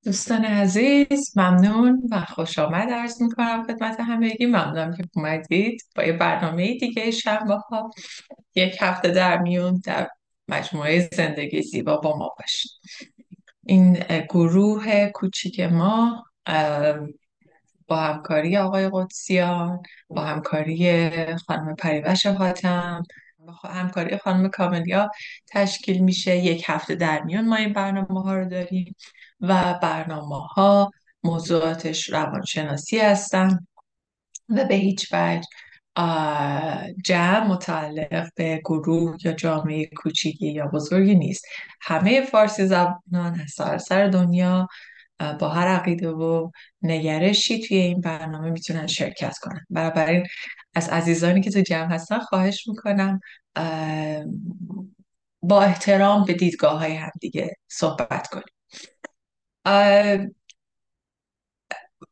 دوستان عزیز، ممنون و خوش آمد عرض میکنم خدمت همگی. ممنونم که اومدید با یه برنامه دیگه شنبه ها. یک هفته در میون در مجموعه زندگی زیبا با ما باشید. این گروه کوچیک ما با همکاری آقای قدسیان، با همکاری خانم پریوش حاتم، با همکاری خانم کاملیا تشکیل میشه. یک هفته در میون ما این برنامه ها رو داریم و برنامه ها موضوعاتش روانشناسی هستن و به هیچ وجه جمع متعلق به گروه یا جامعه کوچیکی یا بزرگی نیست. همه فارسی زبانان از سراسر دنیا با هر عقیده و نگرشی توی این برنامه میتونن شرکت کنن. بنابراین از عزیزانی که تو جمع هستن خواهش میکنم با احترام به دیدگاه های همدیگه صحبت کنیم.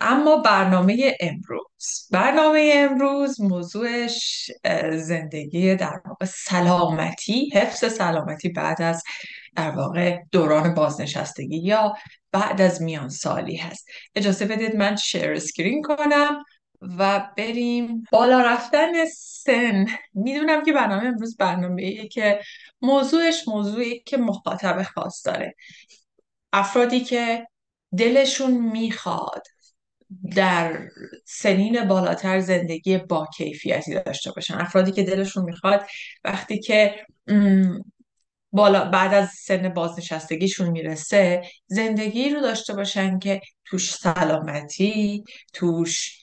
اما برنامه امروز موضوعش زندگی، در واقع سلامتی، حفظ سلامتی بعد از در واقع دوران بازنشستگی یا بعد از میان سالی هست. اجازه بدید من شیر اسکرین کنم و بریم بالا. رفتن سن. میدونم که برنامه امروز برنامه‌ایه که موضوعی که مخاطب خاص داره. افرادی که دلشون میخواد در سنین بالاتر زندگی با کیفیتی داشته باشن، افرادی که دلشون میخواد وقتی که بعد از سن بازنشستگیشون میرسه زندگی رو داشته باشن که توش سلامتی، توش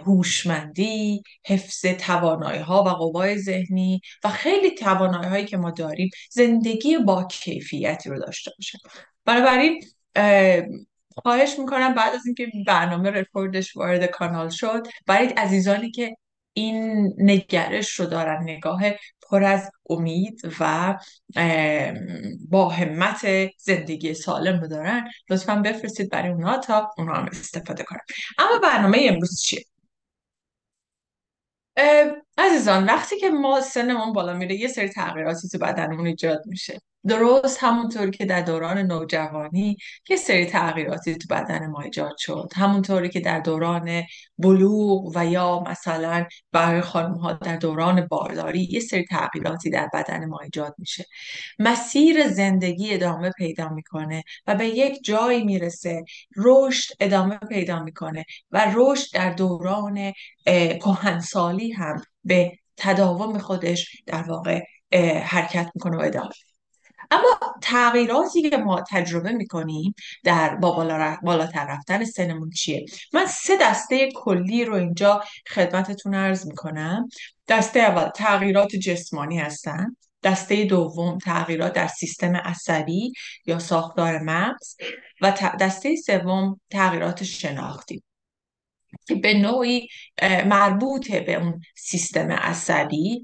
هوشمندی، حفظ توانایی ها و قوای ذهنی و خیلی توانایی هایی که ما داریم، زندگی با کیفیتی رو داشته باشن. بنابراین خواهش میکنم بعد از اینکه برنامه رکوردش وارد کانال شد، برای عزیزانی که این نگرش رو دارن، نگاه پر از امید و با همت زندگی سالم رو دارن، لطفا بفرستید برای اونا تا اونا هم استفاده کنن. اما برنامه امروز چیه؟ عزیزان، وقتی که ما سنمون بالا میره یه سری تغییراتی تو بدنمون ایجاد میشه. درست همونطوری که در دوران نوجوانی یه سری تغییراتی تو بدن ما ایجاد شد، همونطوری که در دوران بلوغ و یا مثلا برای خانم ها در دوران بارداری یه سری تغییراتی در بدن ما ایجاد میشه. مسیر زندگی ادامه پیدا میکنه و به یک جایی میرسه، رشد ادامه پیدا میکنه و رشد در دوران کهنسالی هم به تداوم خودش در واقع حرکت میکنه و ادامه. اما تغییراتی که ما تجربه میکنیم در بالاتر رفتن سنمون چیه؟ من سه دسته کلی رو اینجا خدمتتون عرض میکنم. دسته اول تغییرات جسمانی هستن، دسته دوم تغییرات در سیستم عصبی یا ساختار مغز و دسته سوم تغییرات شناختی که به نوعی مربوطه به اون سیستم عصبی،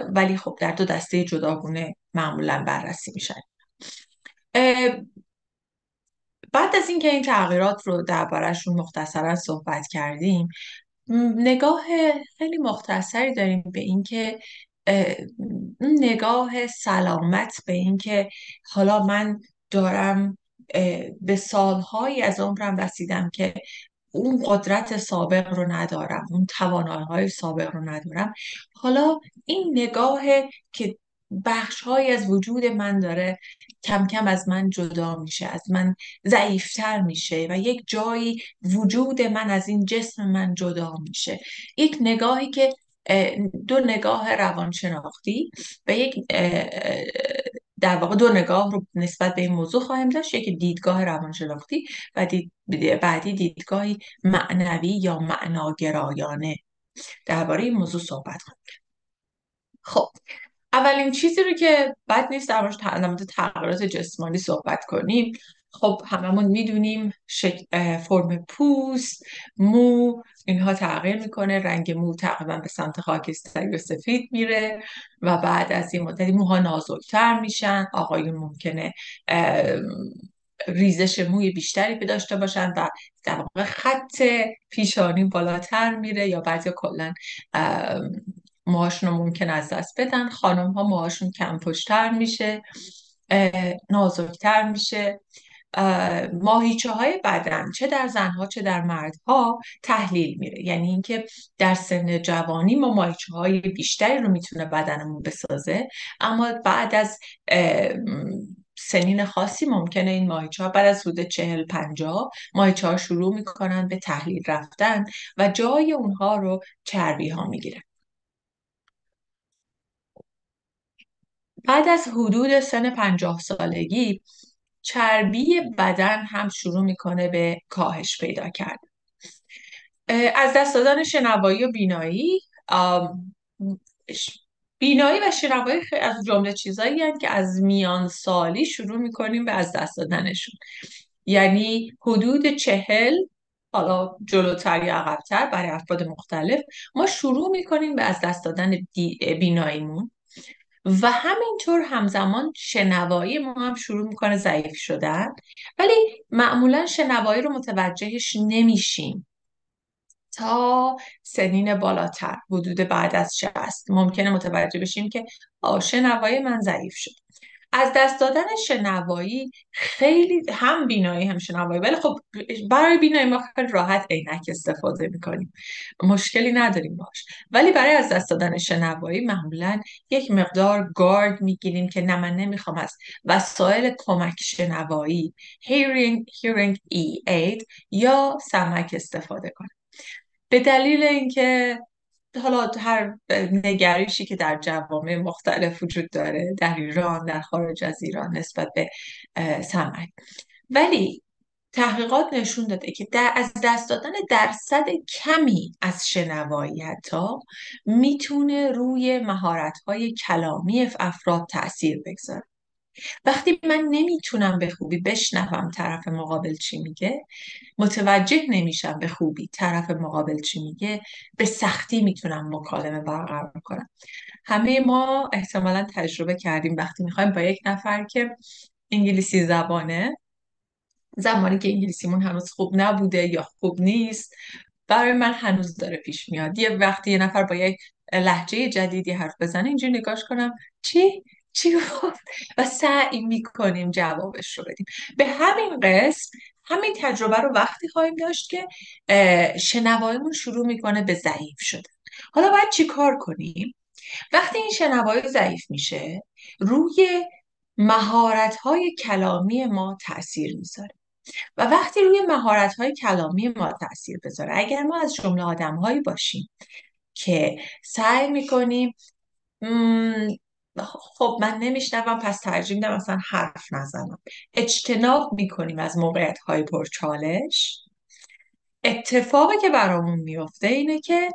ولی خب در دو دسته جداگونه معمولا بررسی میشن. بعد از اینکه این تغییرات رو درباره‌شون مختصرا صحبت کردیم، نگاه خیلی مختصری داریم به اینکه نگاه سلامت به اینکه حالا من دارم به سالهایی از عمرم رسیدم که اون قدرت سابق رو ندارم، اون توانایی‌های سابق رو ندارم. حالا این نگاه که بخش‌هایی از وجود من داره کم کم از من جدا میشه، از من ضعیفتر میشه و یک جایی وجود من از این جسم من جدا میشه. یک نگاهی که دو نگاه روانشناختی و یک در واقع دو نگاه رو نسبت به این موضوع خواهیم داشت. یکی دیدگاه روانشناختی و بعدی دیدگاهی معنوی یا معناگرایانه درباره این موضوع صحبت کنیم. خب، اولین چیزی رو که بد نیست در مورد تغییرات جسمانی صحبت کنیم. خب هممون میدونیم فرم پوست، مو، اینها تغییر میکنه. رنگ مو تقریبا به سمت خاکستری و سفید میره و بعد از این مدتی موها نازکتر میشن. آقایون ممکنه ریزش موی بیشتری داشته باشن و در واقع خط پیشانی بالاتر میره، یا بعضی کلا موهاشون رو ممکن از دست بدن. خانم ها موهاشون کم پشتر میشه، نازکتر میشه ماهیچه های بدن چه در زنها چه در مردها تحلیل میره. یعنی اینکه در سن جوانی ما ماهیچه های بیشتری رو میتونه بدنمون بسازه، اما بعد از سنین خاصی ممکنه این ماهیچه ها بعد از حدود 40-50 ماهیچه ها شروع میکنن به تحلیل رفتن و جای اونها رو چربی ها میگیرن. بعد از حدود سن 50 سالگی چربی بدن هم شروع میکنه به کاهش پیدا کردن. از دست دادن شنوایی و بینایی. بینایی و شنوایی خیلی از جمله چیزایی هستند که از میان سالی شروع میکنیم به از دست دادنشون. یعنی حدود 40، حالا جلوتر یا عقبتر برای افراد مختلف، ما شروع میکنیم به از دست دادن بیناییمون و همینطور همزمان شنوایی ما هم شروع میکنه ضعیف شدن، ولی معمولا شنوایی رو متوجهش نمیشیم تا سنین بالاتر، حدود بعد از 60 ممکنه متوجه بشیم که شنوایی من ضعیف شد. از دست دادن شنوایی خیلی، هم بینایی هم شنوایی، ولی خب برای بینایی ما خیلی راحت عینک استفاده میکنیم، مشکلی نداریم باش. ولی برای از دست دادن شنوایی معمولا یک مقدار گارد میگیریم که نه، من نمیخوام از وسایل کمک شنوایی hearing aid یا سمک استفاده کنم، به دلیل اینکه حالا هر نگریشی که در جوامع مختلف وجود داره، در ایران، در خارج از ایران، نسبت به سمک. ولی تحقیقات نشون داده که از دست دادن درصد کمی از شنوایی حتی میتونه روی مهارت‌های کلامی افراد تأثیر بگذاره. وقتی من نمیتونم به خوبی بشنوم طرف مقابل چی میگه، متوجه نمیشم به خوبی طرف مقابل چی میگه، به سختی میتونم مکالمه برقرار کنم. همه ما احتمالا تجربه کردیم وقتی میخوایم با یک نفر که انگلیسی زبانه، زمانی که انگلیسیمون هنوز خوب نبوده یا خوب نیست، برای من هنوز داره پیش میاد یه وقتی یه نفر با یک لهجه جدیدی حرف بزنه اینجوری نگاش کنم چی گفت و سعی میکنیم جوابش رو بدیم. به همین قسم همین تجربه رو وقتی خواهیم داشت که شنواییمون شروع میکنه به ضعیف شدن. حالا باید چی کار کنیم؟ وقتی این شنوایی ضعیف میشه، روی مهارت‌های کلامی ما تأثیر میذاره و وقتی روی مهارت‌های کلامی ما تأثیر بذاره، اگر ما از جمله آدم‌هایی باشیم که سعی میکنیم خب من نمیشنوم پس ترجیح میدم مثلا حرف نزنم، اجتناب میکنیم از موقعیت‌های پرچالش، اتفاقی که برامون میفته اینه که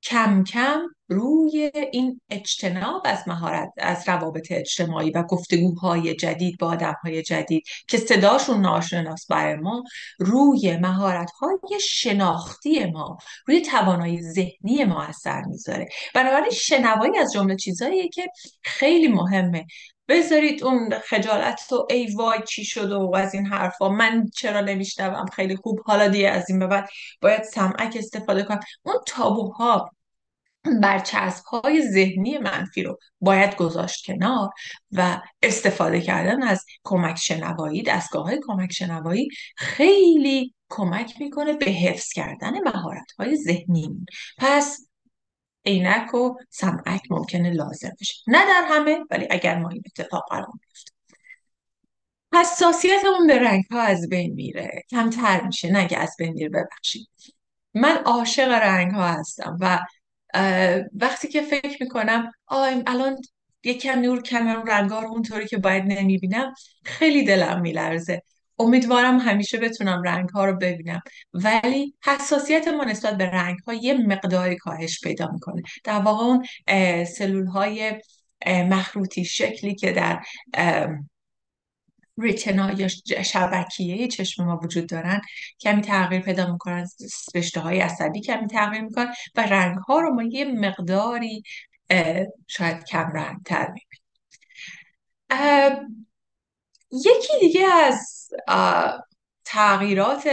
کم کم روی این اجتناب از مهارت، از روابط اجتماعی و گفتگوهای جدید با آدمهای جدید که صداشون ناشناس برای ما، روی مهارت‌های شناختی ما، روی توانایی ذهنی ما اثر میذاره. بنابراین شنوایی از جمله چیزاییه که خیلی مهمه. بذارید اون خجالت و ای وای چی شد و از این حرفا، من چرا نمیشنوم، خیلی خوب، حالا دیگه از این به بعد باید سمعک استفاده کنم. اون تابوها، برچسب‌های ذهنی منفی رو باید گذاشت کنار و استفاده کردن از کمک شنوایی، دستگاه‌های کمک شنوایی خیلی کمک میکنه به حفظ کردن مهارت‌های ذهنیمون. پس عینک و سمعک ممکنه لازم بشه، نه در همه، ولی اگر ما این اتفاق برامون بیفته. حساسیتمون به رنگ‌ها از بین میره، کمتر میشه، نگه از بین میره، ببخشید. من عاشق رنگ‌ها هستم و وقتی که فکر میکنم الان یکم نور کمم، رنگا رو اونطوری که باید نمیبینم، خیلی دلم میلرزه. امیدوارم همیشه بتونم رنگها رو ببینم، ولی حساسیت ما نسبت به رنگها یه مقداری کاهش پیدا میکنه. در واقع اون سلول های مخروطی شکلی که در ریتنا یا شبکیه چشم ما وجود دارن کمی تغییر پیدا میکنن، رشته های عصبی کمی تغییر میکنن و رنگ ها رو ما یه مقداری شاید کم رنگ تر میبینیم. یکی دیگه از تغییرات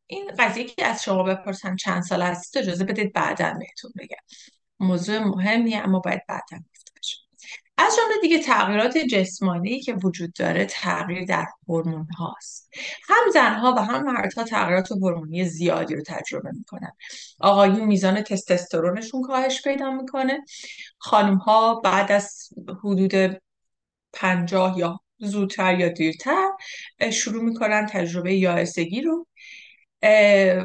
این قضیه که از شما بپرسم چند سال هستید، اجازه بدید بعداً بهتون بگم. موضوع مهمیه اما باید بعداً گفته بشه. از جمله دیگه تغییرات جسمانی که وجود داره تغییر در هورمون هاست. هم زنها و هم مردها تغییرات هورمونی زیادی رو تجربه میکنن. آقایون میزان تستوسترونشون کاهش پیدا میکنه. خانم ها بعد از حدود 50 یا زودتر یا دیرتر شروع میکنن تجربه یائسگی رو.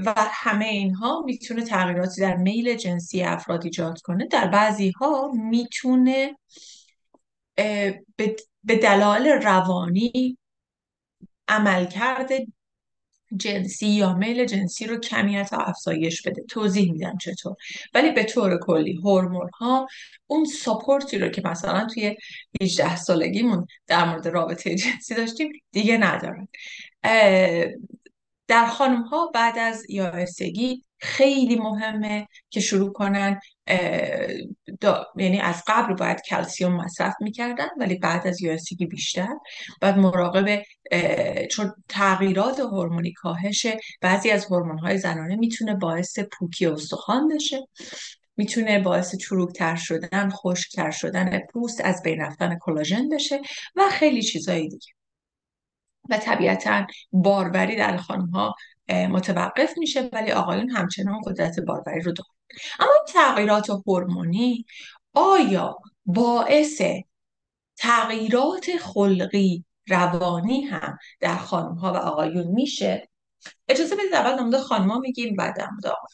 و همه اینها میتونه تغییراتی در میل جنسی افراد ایجاد کنه. در بعضی ها میتونه به دلایل روانی عملکرد جنسی یا میل جنسی رو کمیت و افزایش بده. توضیح میدم چطور. ولی به طور کلی هورمون ها اون ساپورتی رو که مثلا توی 18 سالگیمون در مورد رابطه جنسی داشتیم دیگه ندارن. در خانم ها بعد از یائسگی خیلی مهمه که شروع کنن، یعنی از قبل باید کلسیوم مصرف میکردن ولی بعد از یائسگی بیشتر باید مراقب، چون تغییرات هورمونی، کاهش بعضی از هورمون‌های زنانه میتونه باعث پوکی استخوان بشه، میتونه باعث چروکتر شدن، خشکتر شدن پوست، از بین رفتن کلاژن بشه و خیلی چیزایی دیگه. و طبیعتا باروری در خانم‌ها متوقف میشه ولی آقایون همچنان قدرت باروری رو دارن. اما این تغییرات هورمونی آیا باعث تغییرات خلقی روانی هم در خانم‌ها و آقایون میشه؟ اجازه بدید اول در مورد خانم‌ها میگیم بعد در مورد آقایون.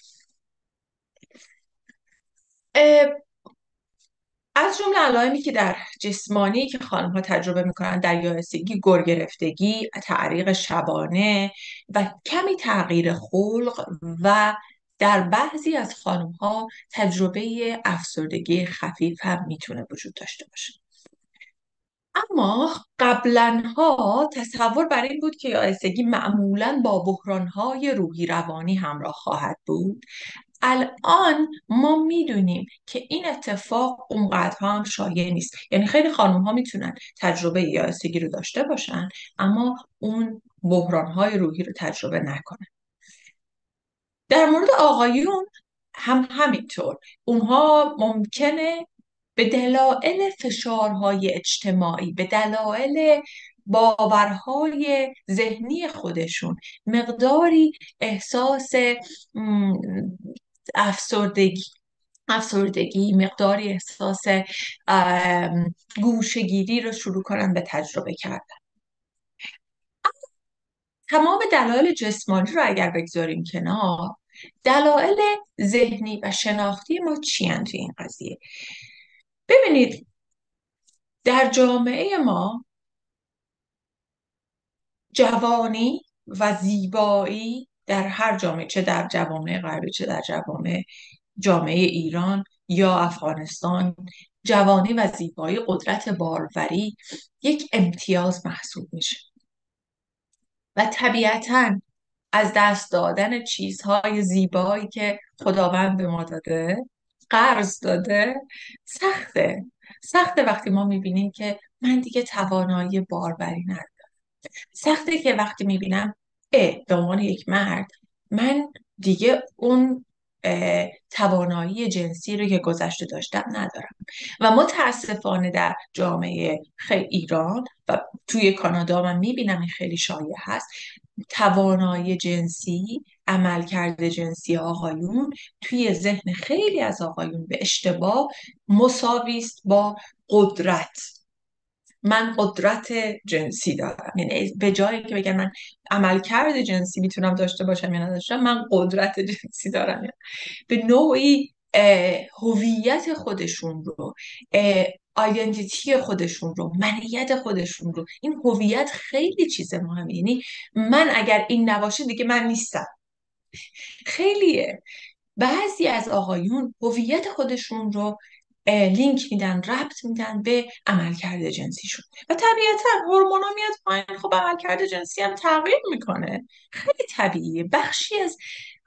از جمله علائمی که در جسمانی که خانم‌ها تجربه میکنن در یائسگی، گرگرفتگی، تعریق شبانه و کمی تغییر خلق، و در بعضی از خانم‌ها تجربه افسردگی خفیف هم میتونه وجود داشته باشه. اما قبلنها تصور بر این بود که یائسگی معمولاً با بحران‌های روحی روانی همراه خواهد بود. الان ما میدونیم که این اتفاق اونقدر هم شایع نیست. یعنی خیلی خانم ها میتونن تجربه یائسگی رو داشته باشن اما اون بحران‌های روحی رو تجربه نکنن. در مورد آقایون هم همینطور. اونها ممکنه به دلایل فشارهای اجتماعی، به دلایل باورهای ذهنی خودشون مقداری احساس افسردگی، مقداری احساس گوشه‌گیری رو شروع کنن به تجربه کردن. تمام دلایل جسمانی رو اگر بگذاریم کنار، دلایل ذهنی و شناختی ما چی هستند توی این قضیه؟ ببینید، در جامعه ما جوانی و زیبایی در هر جامعه، چه در جوامع غربی چه در جامعه ایران یا افغانستان، جوانی و زیبایی، قدرت باروری یک امتیاز محسوب میشه و طبیعتاً از دست دادن چیزهای زیبایی که خداوند به ما داده، قرض داده، سخته وقتی ما میبینیم که من دیگه توانایی باروری ندارم. سخته که وقتی میبینم به عنوان یک مرد من دیگه اون توانایی جنسی رو که گذشته داشتم ندارم. و متاسفانه در جامعه خیلی ایران و توی کانادا من میبینم این خیلی شایع هست، توانایی جنسی، عملکرد جنسی آقایون توی ذهن خیلی از آقایون به اشتباه مساوی است با قدرت. من قدرت جنسی دارم، یعنی به جایی که بگن من عملکرد جنسی میتونم داشته باشم یا نداشتم، من قدرت جنسی دارم. یعنی به نوعی هویت خودشون رو، آیدنتیتی خودشون رو، منیت خودشون رو، این هویت خیلی چیز مهمه. یعنی من اگر این نباشه دیگه من نیستم. خیلیه. بعضی از آقایون هویت خودشون رو لینک میدن، ربط میدن به عملکرد جنسیشون و طبیعتا هورمونا میاد پایین، خب عملکرد جنسی هم تغییر میکنه. خیلی طبیعیه، بخشی از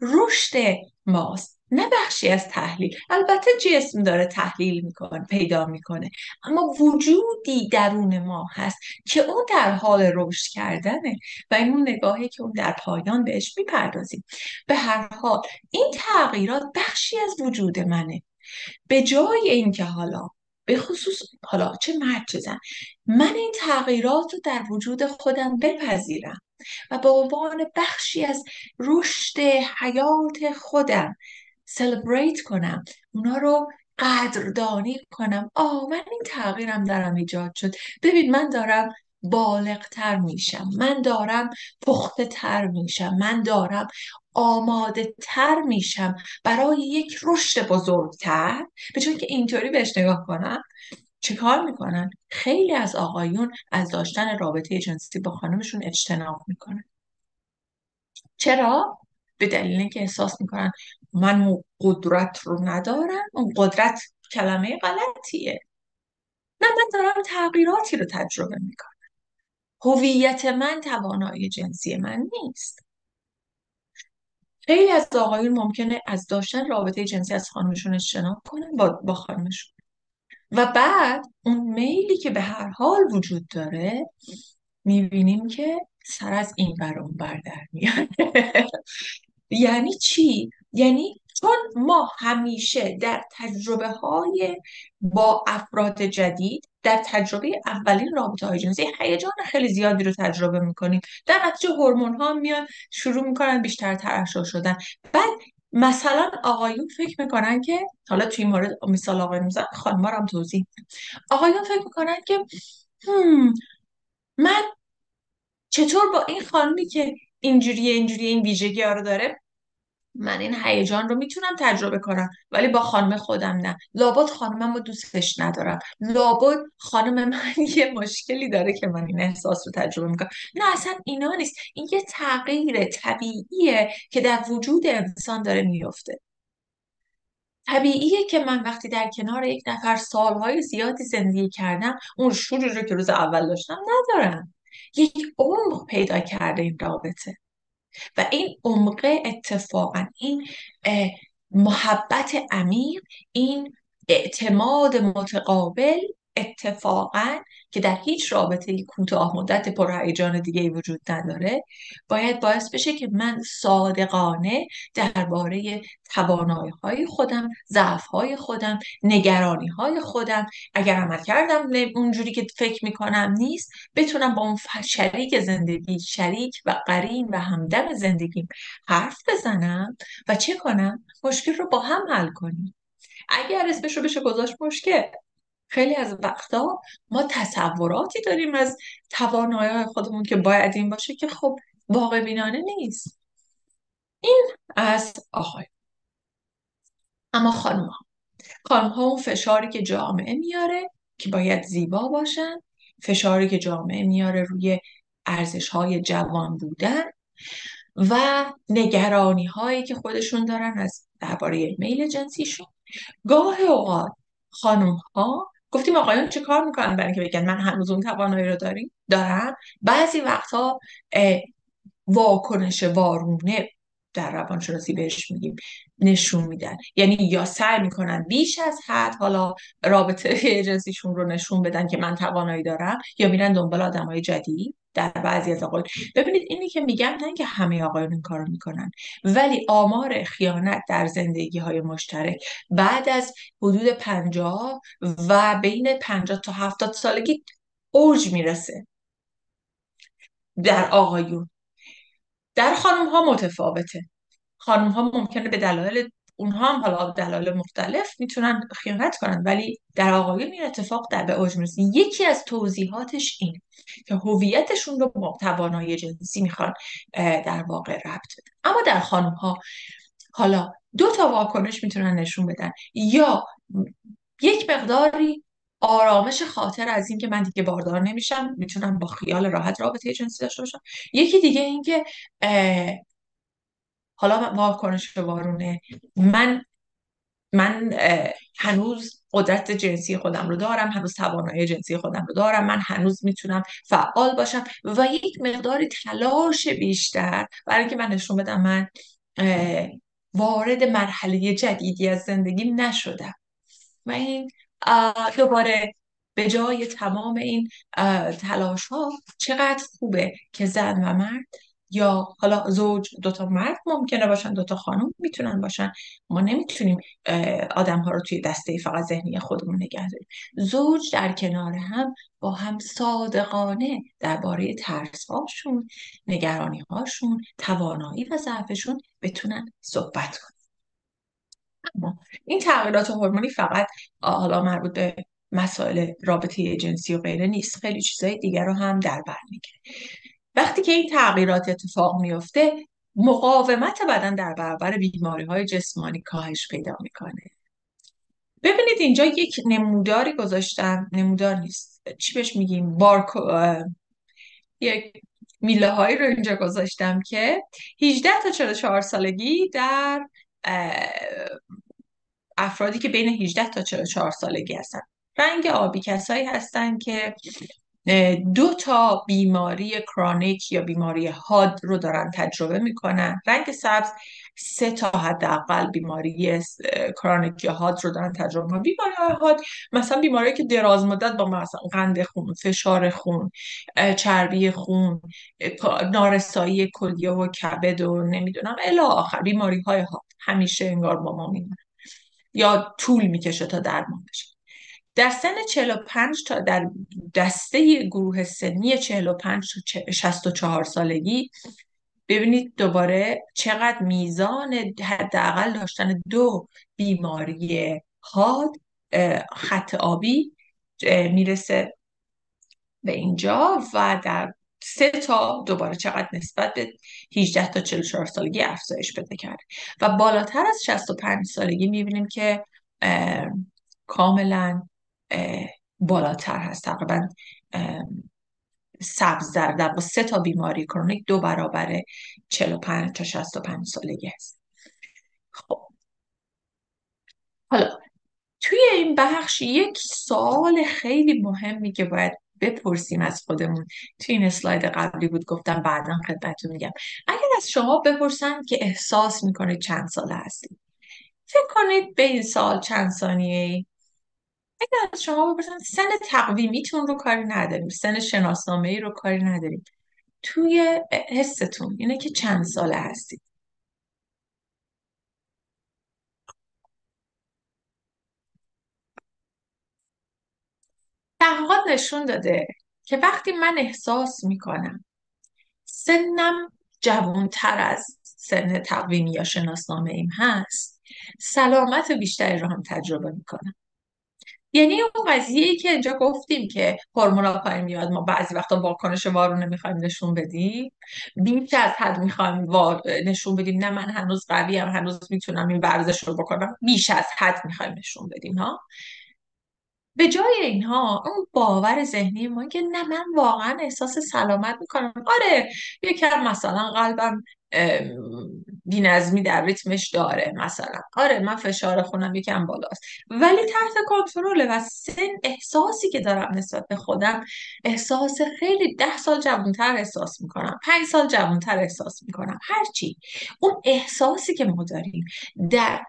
رشد ماست، نه بخشی از تحلیل. البته جسم داره تحلیل میکنه، پیدا میکنه، اما وجودی درون ما هست که اون در حال رشد کردنه و این اون نگاهی که اون در پایان بهش میپردازیم. به هر حال این تغییرات بخشی از وجود منه. به جای اینکه حالا به خصوص حالا چه مرد چه زن، من این تغییرات رو در وجود خودم بپذیرم و به عنوان بخشی از رشد حیات خودم سلبریت کنم، اونا رو قدردانی کنم. من این تغییرم درم ایجاد شد، ببین من دارم بالغتر میشم، من دارم پخته تر میشم، من دارم آماده تر میشم برای یک رشد بزرگتر. به جای که اینطوری بهش نگاه کنم، چه کار میکنن؟ خیلی از آقایون از داشتن رابطه جنسی با خانمشون اجتناب میکنن. چرا؟ به دلیل اینکه احساس میکنن من اون قدرت رو ندارم. اون قدرت کلمه غلطیه. نه، من دارم تغییراتی رو تجربه میکنم. هویت من توانایی جنسی من نیست. خیلی از آقایون ممکنه از داشتن رابطه جنسی از خانمشون اجتناب کنن با خانمشون، و بعد اون میلی که به هر حال وجود داره میبینیم که سر از این ور اون ور در میاد. یعنی چی؟ یعنی چون ما همیشه در تجربه های با افراد جدید، در تجربه اولین رابطه های جنسی هیجان خیلی زیادی رو تجربه میکنیم، در نتیجه هورمون ها میان شروع میکنن بیشتر ترشح شدن. بعد مثلا آقایون فکر میکنن که، حالا توی این مورد مثال آقایون میزن، خانم‌ها رو هم توضیح، آقایون فکر میکنن که من چطور با این خانمی که اینجوری این ویژگی ها رو داره، من این هیجان رو میتونم تجربه کنم ولی با خانم خودم نه. لابد خانمم رو دوستش ندارم، لابد خانم من یه مشکلی داره که من این احساس رو تجربه میکنم. نه، اصلا اینا نیست. این یه تغییر طبیعیه که در وجود انسان داره میفته. طبیعیه که من وقتی در کنار یک نفر سالهای زیادی زندگی کردم، اون شوری رو که روز اول داشتم ندارم. یک عمق پیدا کرده این رابطه، و این عمق اتفاقا، این محبت عمیق، این اعتماد متقابل اتفاقا که در هیچ رابطه کوتاه مدت پرهیجان دیگه ای وجود نداره، باید باعث بشه که من صادقانه درباره توانایی های خودم، ضعف های خودم، نگرانی های خودم، اگر عمل کردم اونجوری که فکر میکنم نیست، بتونم با اون شریک زندگی، شریک و قرین و همدم زندگیم حرف بزنم و چه کنم؟ مشکل رو با هم حل کنیم. اگر اسمش رو بشه گذاشت مشکل. خیلی از وقتا ما تصوراتی داریم از توانایی خودمون که باید این باشه که خب واقع بینانه نیست. این از آقای. اما خانم ها اون فشاری که جامعه میاره که باید زیبا باشن، فشاری که جامعه میاره روی ارزش های جوان بودن و نگرانی هایی که خودشون دارن از درباره میل جنسیشون. گاه اوقات خانم ها، گفتیم آقایون چه کار میکنن برای اینکه بگن من هنوز اون توانایی رو دارم، بعضی وقتها واکنش وارونه در روانشناسی بهش میگیم نشون میدن. یعنی یا سعی میکنن بیش از حد حالا رابطه جنسیشون رو نشون بدن که من توانایی دارم، یا میرن دنبال آدمای جدید. در بعضی از آقایون، ببینید اینی که میگم نه اینکه همه آقایون این کارو میکنن، ولی آمار خیانت در زندگی های مشترک بعد از حدود 50 و بین 50 تا 70 سالگی اوج میرسه در آقایون. در خانم ها متفاوته. خانم ها ممکنه به دلایل، اونها هم حالا دلایل مختلف میتونن خیانت کنن، ولی در آقایون این اتفاق در به اوج میرسه. یکی از توضیحاتش این که هویتشون رو با توانایی جنسی میخوان در واقع ربط بدن. اما در خانم ها حالا دو تا واکنش میتونن نشون بدن: یا یک مقداری آرامش خاطر از اینکه من دیگه باردار نمیشم، میتونم با خیال راحت رابطه جنسی داشته باشم. یکی دیگه اینکه حالا واکنش وارونه، من هنوز قدرت جنسی خودم رو دارم، هنوز توانایی جنسی خودم رو دارم، من هنوز میتونم فعال باشم، و یک مقداری تلاش بیشتر برای اینکه من نشون بدم من وارد مرحله جدیدی از زندگیم نشدم. و این دوباره به جای تمام این تلاش ها، چقدر خوبه که زن و مرد یا حالا زوج، دوتا مرد ممکنه باشن، دوتا خانم میتونن باشن. ما نمیتونیم آدم ها رو توی دسته فقط ذهنی خودمون نگه داریم. زوج در کنار هم با هم صادقانه درباره ترس هاشون، نگرانی هاشون، توانایی و ضعفشون بتونن صحبت کنن. اما این تغییرات هورمونی فقط حالا مربوط به مسائل رابطه جنسی و غیره نیست، خیلی چیزای دیگر رو هم در بر میگیره. وقتی که این تغییرات اتفاق میفته، مقاومت بدن در برابر بیماری های جسمانی کاهش پیدا میکنه. ببینید اینجا یک نموداری گذاشتم، نمودار نیست، چی بهش میگیم، یک میله هایی رو اینجا گذاشتم که 18 تا 44 سالگی در افرادی که بین 18 تا 44 سالگی هستن. رنگ آبی کسایی هستن که دو تا بیماری کرونیک یا بیماری حاد رو دارن تجربه میکنن. رنگ سبز سه تا حداقل بیماری کرونیک یا حاد رو دارن تجربه میکنن. بیماری حاد مثلا بیماری که دراز مدت با مثلا قند خون، فشار خون، چربی خون، نارسایی کلیه و کبد و نمیدونم الی آخر بیماری های حاد همیشه انگار با ما میمونن یا طول میکشه تا درمان بشه. در سن 45 تا در دسته گروه سنی 45 تا 64 سالگی ببینید دوباره چقدر میزان حداقل داشتن دو بیماری حاد، خط آبی میرسه به اینجا و در سه تا دوباره چقدر نسبت به 18 تا 44 سالگی افزایش پیدا کرده و بالاتر از 65 سالگی میبینیم که کاملا بالاتر هست، تقریبا سبز در با سه تا بیماری کرونیک دو برابر 45 تا 65 سالگی هست. خب حالا توی این بخش یک سوال خیلی مهمی که باید بپرسیم از خودمون، توی این اسلاید قبلی بود گفتم بعدا خدمتتون میگم. اگر از شما بپرسن که احساس میکنید چند ساله هستید، فکر کنید به این سال چند ثانیه. اگر از شما بپرسن سن تقویمیتون رو کاری نداریم، سن شناسنامه‌ای رو کاری نداریم، توی حستون اینه که چند ساله هستید. تحقیقات نشون داده که وقتی من احساس میکنم سنم جوانتر از سن تقویمی یا شناسنامه ایم هست، سلامت بیشتری رو هم تجربه میکنم. یعنی اون قضیه‌ای که اینجا گفتیم که هورمونا پایین میاد، ما بعضی وقتا واکنش وارونه میخوایم نشون بدیم، بیش از حد میخوایم نشون بدیم نه من هنوز قویم، هنوز میتونم این ورزش رو بکنم، بیش از حد میخوایم نشون بدیم ها. به جای اینها اون باور ذهنی ما که نه من واقعا احساس سلامت میکنم، آره یکم مثلا قلبم بی‌نظمی در ریتمش داره، مثلا آره من فشار خونم یکم بالاست ولی تحت کنترله و سن احساسی که دارم نسبت به خودم احساس خیلی 10 سال جوانتر احساس میکنم، 5 سال جوانتر احساس میکنم، هرچی اون احساسی که ما داریم در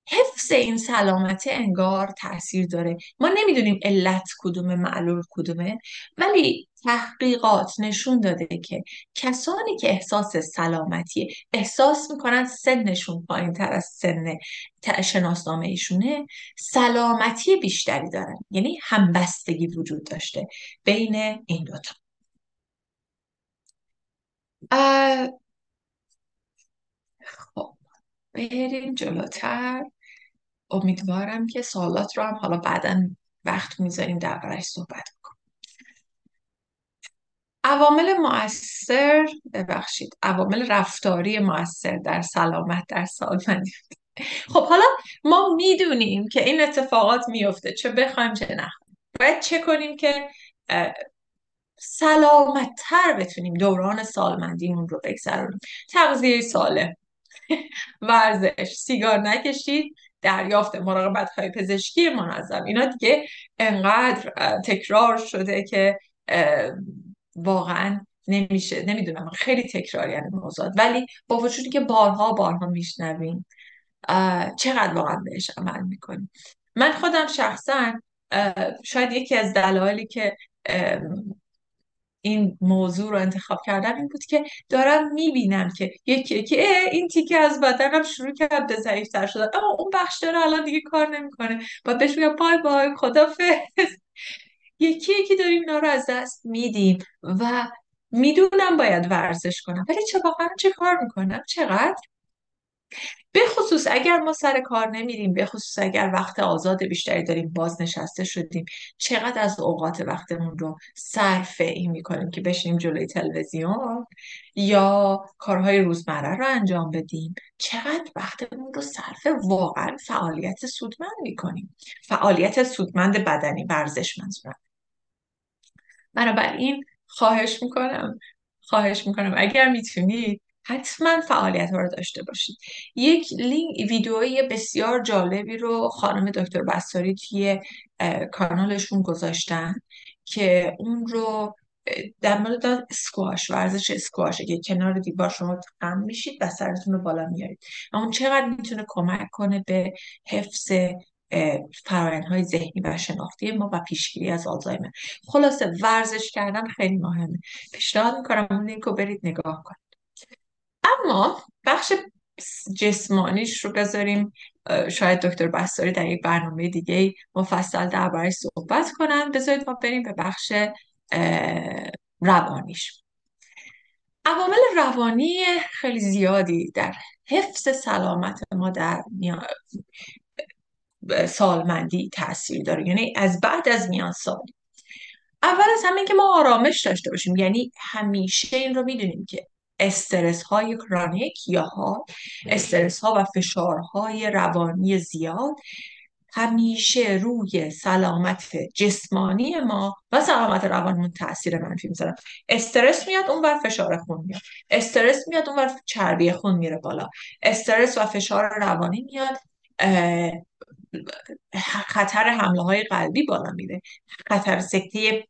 حفظ این سلامتی انگار تاثیر داره. ما نمیدونیم علت کدومه، معلول کدومه، ولی تحقیقات نشون داده که کسانی که احساس سلامتی احساس میکنن سنشون پایین تر از سن شناسنامه ایشونه، سلامتی بیشتری دارن. یعنی همبستگی وجود داشته بین این دوتا. اه، خب بریم جلوتر. امیدوارم که سوالات رو هم حالا بعدا وقت میذاریم دربارش صحبت کنیم. عوامل مؤثر، ببخشید، عوامل رفتاری مؤثر در سلامت در سالمندی. خب حالا ما میدونیم که این اتفاقات میفته، چه بخوایم چه نخوایم. باید چه کنیم که سلامت‌تر بتونیم دوران سالمندیمون رو بگذرونیم. تغذیه سالم، ورزش، سیگار نکشید، دریافت مراقبت‌های پزشکی منظم، اینا دیگه انقدر تکرار شده که واقعا نمیشه، نمیدونم، خیلی تکراری یعنی موضوعات، ولی با وجودی که بارها بارها میشنویم چقدر واقعا بهش عمل میکنیم. من خودم شخصا شاید یکی از دلایلی که این موضوع رو انتخاب کردم این بود که دارم میبینم که یکی یکی این تیکه از بدنم شروع کرد به ضعیفتر شدن، اما اون بخش داره الان دیگه کار نمیکنه و بهش میگم بای بای خدافظ. یکی یکی داریم اینا رو از دست میدیم و میدونم باید ورزش کنم، ولی چه واقعا چه کار میکنم چقدر. به خصوص اگر ما سر کار نمیریم، به خصوص اگر وقت آزاد بیشتری داریم، بازنشسته شدیم، چقدر از اوقات وقتمون رو صرف این میکنیم که بشینیم جلوی تلویزیون یا کارهای روزمره رو انجام بدیم، چقدر وقتمون رو صرف واقعا فعالیت سودمند میکنیم، فعالیت سودمند بدنی، ورزش منظورم. بنابراین خواهش میکنم اگر میتونید حتما فعالیت ها رو داشته باشید. یک لینک ویدئویی بسیار جالبی رو خانم دکتر بساری توی کانالشون گذاشتن که اون رو در مورد اسکواش، ورزش اسکواشه که کنار دیوار شما خم میشید و سرتون رو بالا میارید و اون چقدر میتونه کمک کنه به حفظ فرآیندهای ذهنی و شناختی ما و پیشگیری از آلزایمر. خلاصه ورزش کردن خیلی مهمه، پیشنهاد میکنم اون لینک رو برید نگاه کنید. اما بخش جسمانیش رو بذاریم شاید دکتر بستاری در یک برنامه دیگه مفصل درباره‌اش صحبت کنن. بذارید ما بریم به بخش روانیش. عوامل روانی خیلی زیادی در حفظ سلامت ما در سالمندی تاثیر داره، یعنی از بعد از میان سال. اول از همه که ما آرامش داشته باشیم، یعنی همیشه این رو میدونیم که استرس های کرونیک یا استرس ها و فشارهای روانی زیاد همیشه روی سلامت جسمانی ما و سلامت روانمون تاثیر منفی میذارن. استرس میاد اون ور فشار خون میاد، استرس میاد اون ور چربی خون میره بالا، استرس و فشار روانی میاد خطر حمله های قلبی بالا میره، خطر سکته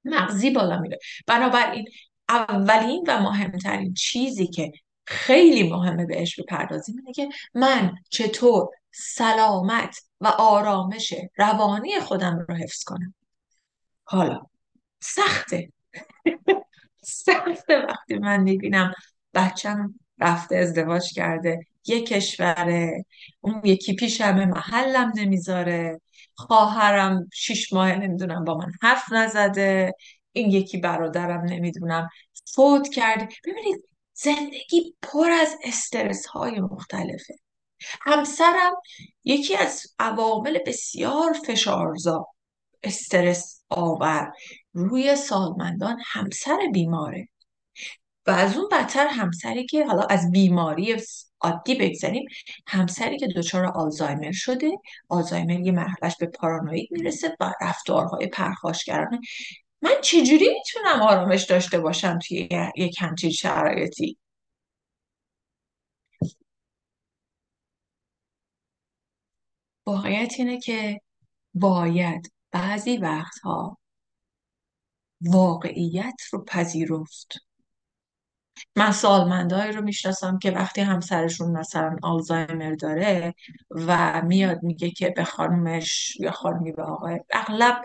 مغزی بالا میره. بنابراین اولین و مهمترین چیزی که خیلی مهمه بهش بپردازیم اینه که من چطور سلامت و آرامش روانی خودم رو حفظ کنم. حالا سخته، سخته وقتی من میبینم بچم رفته ازدواج کرده یه کشوره، اون یکی پیشمه محلم نمیذاره، خواهرم 6 ماه نمیدونم با من حرف نزده، این یکی برادرم نمیدونم فوت کرده. ببینید زندگی پر از استرس های مختلفه. همسرم یکی از عوامل بسیار فشارزا، استرس آور روی سالمندان همسر بیماره و از اون بدتر همسری که حالا از بیماری عادی بگذاریم، همسری که دچار آلزایمر شده. آلزایمر یه مرحلهش به پارانوید میرسه و رفتارهای پرخاشگرانه. من چجوری میتونم آرامش داشته باشم توی یک همچین شرایطی؟ واقعیت اینه که باید بعضی وقتها واقعیت رو پذیرفت. من سالمندایی رو میشناسم که وقتی همسرشون مثلا آلزایمر داره و میاد میگه که به خانومش یا خانمی به آقای، اغلب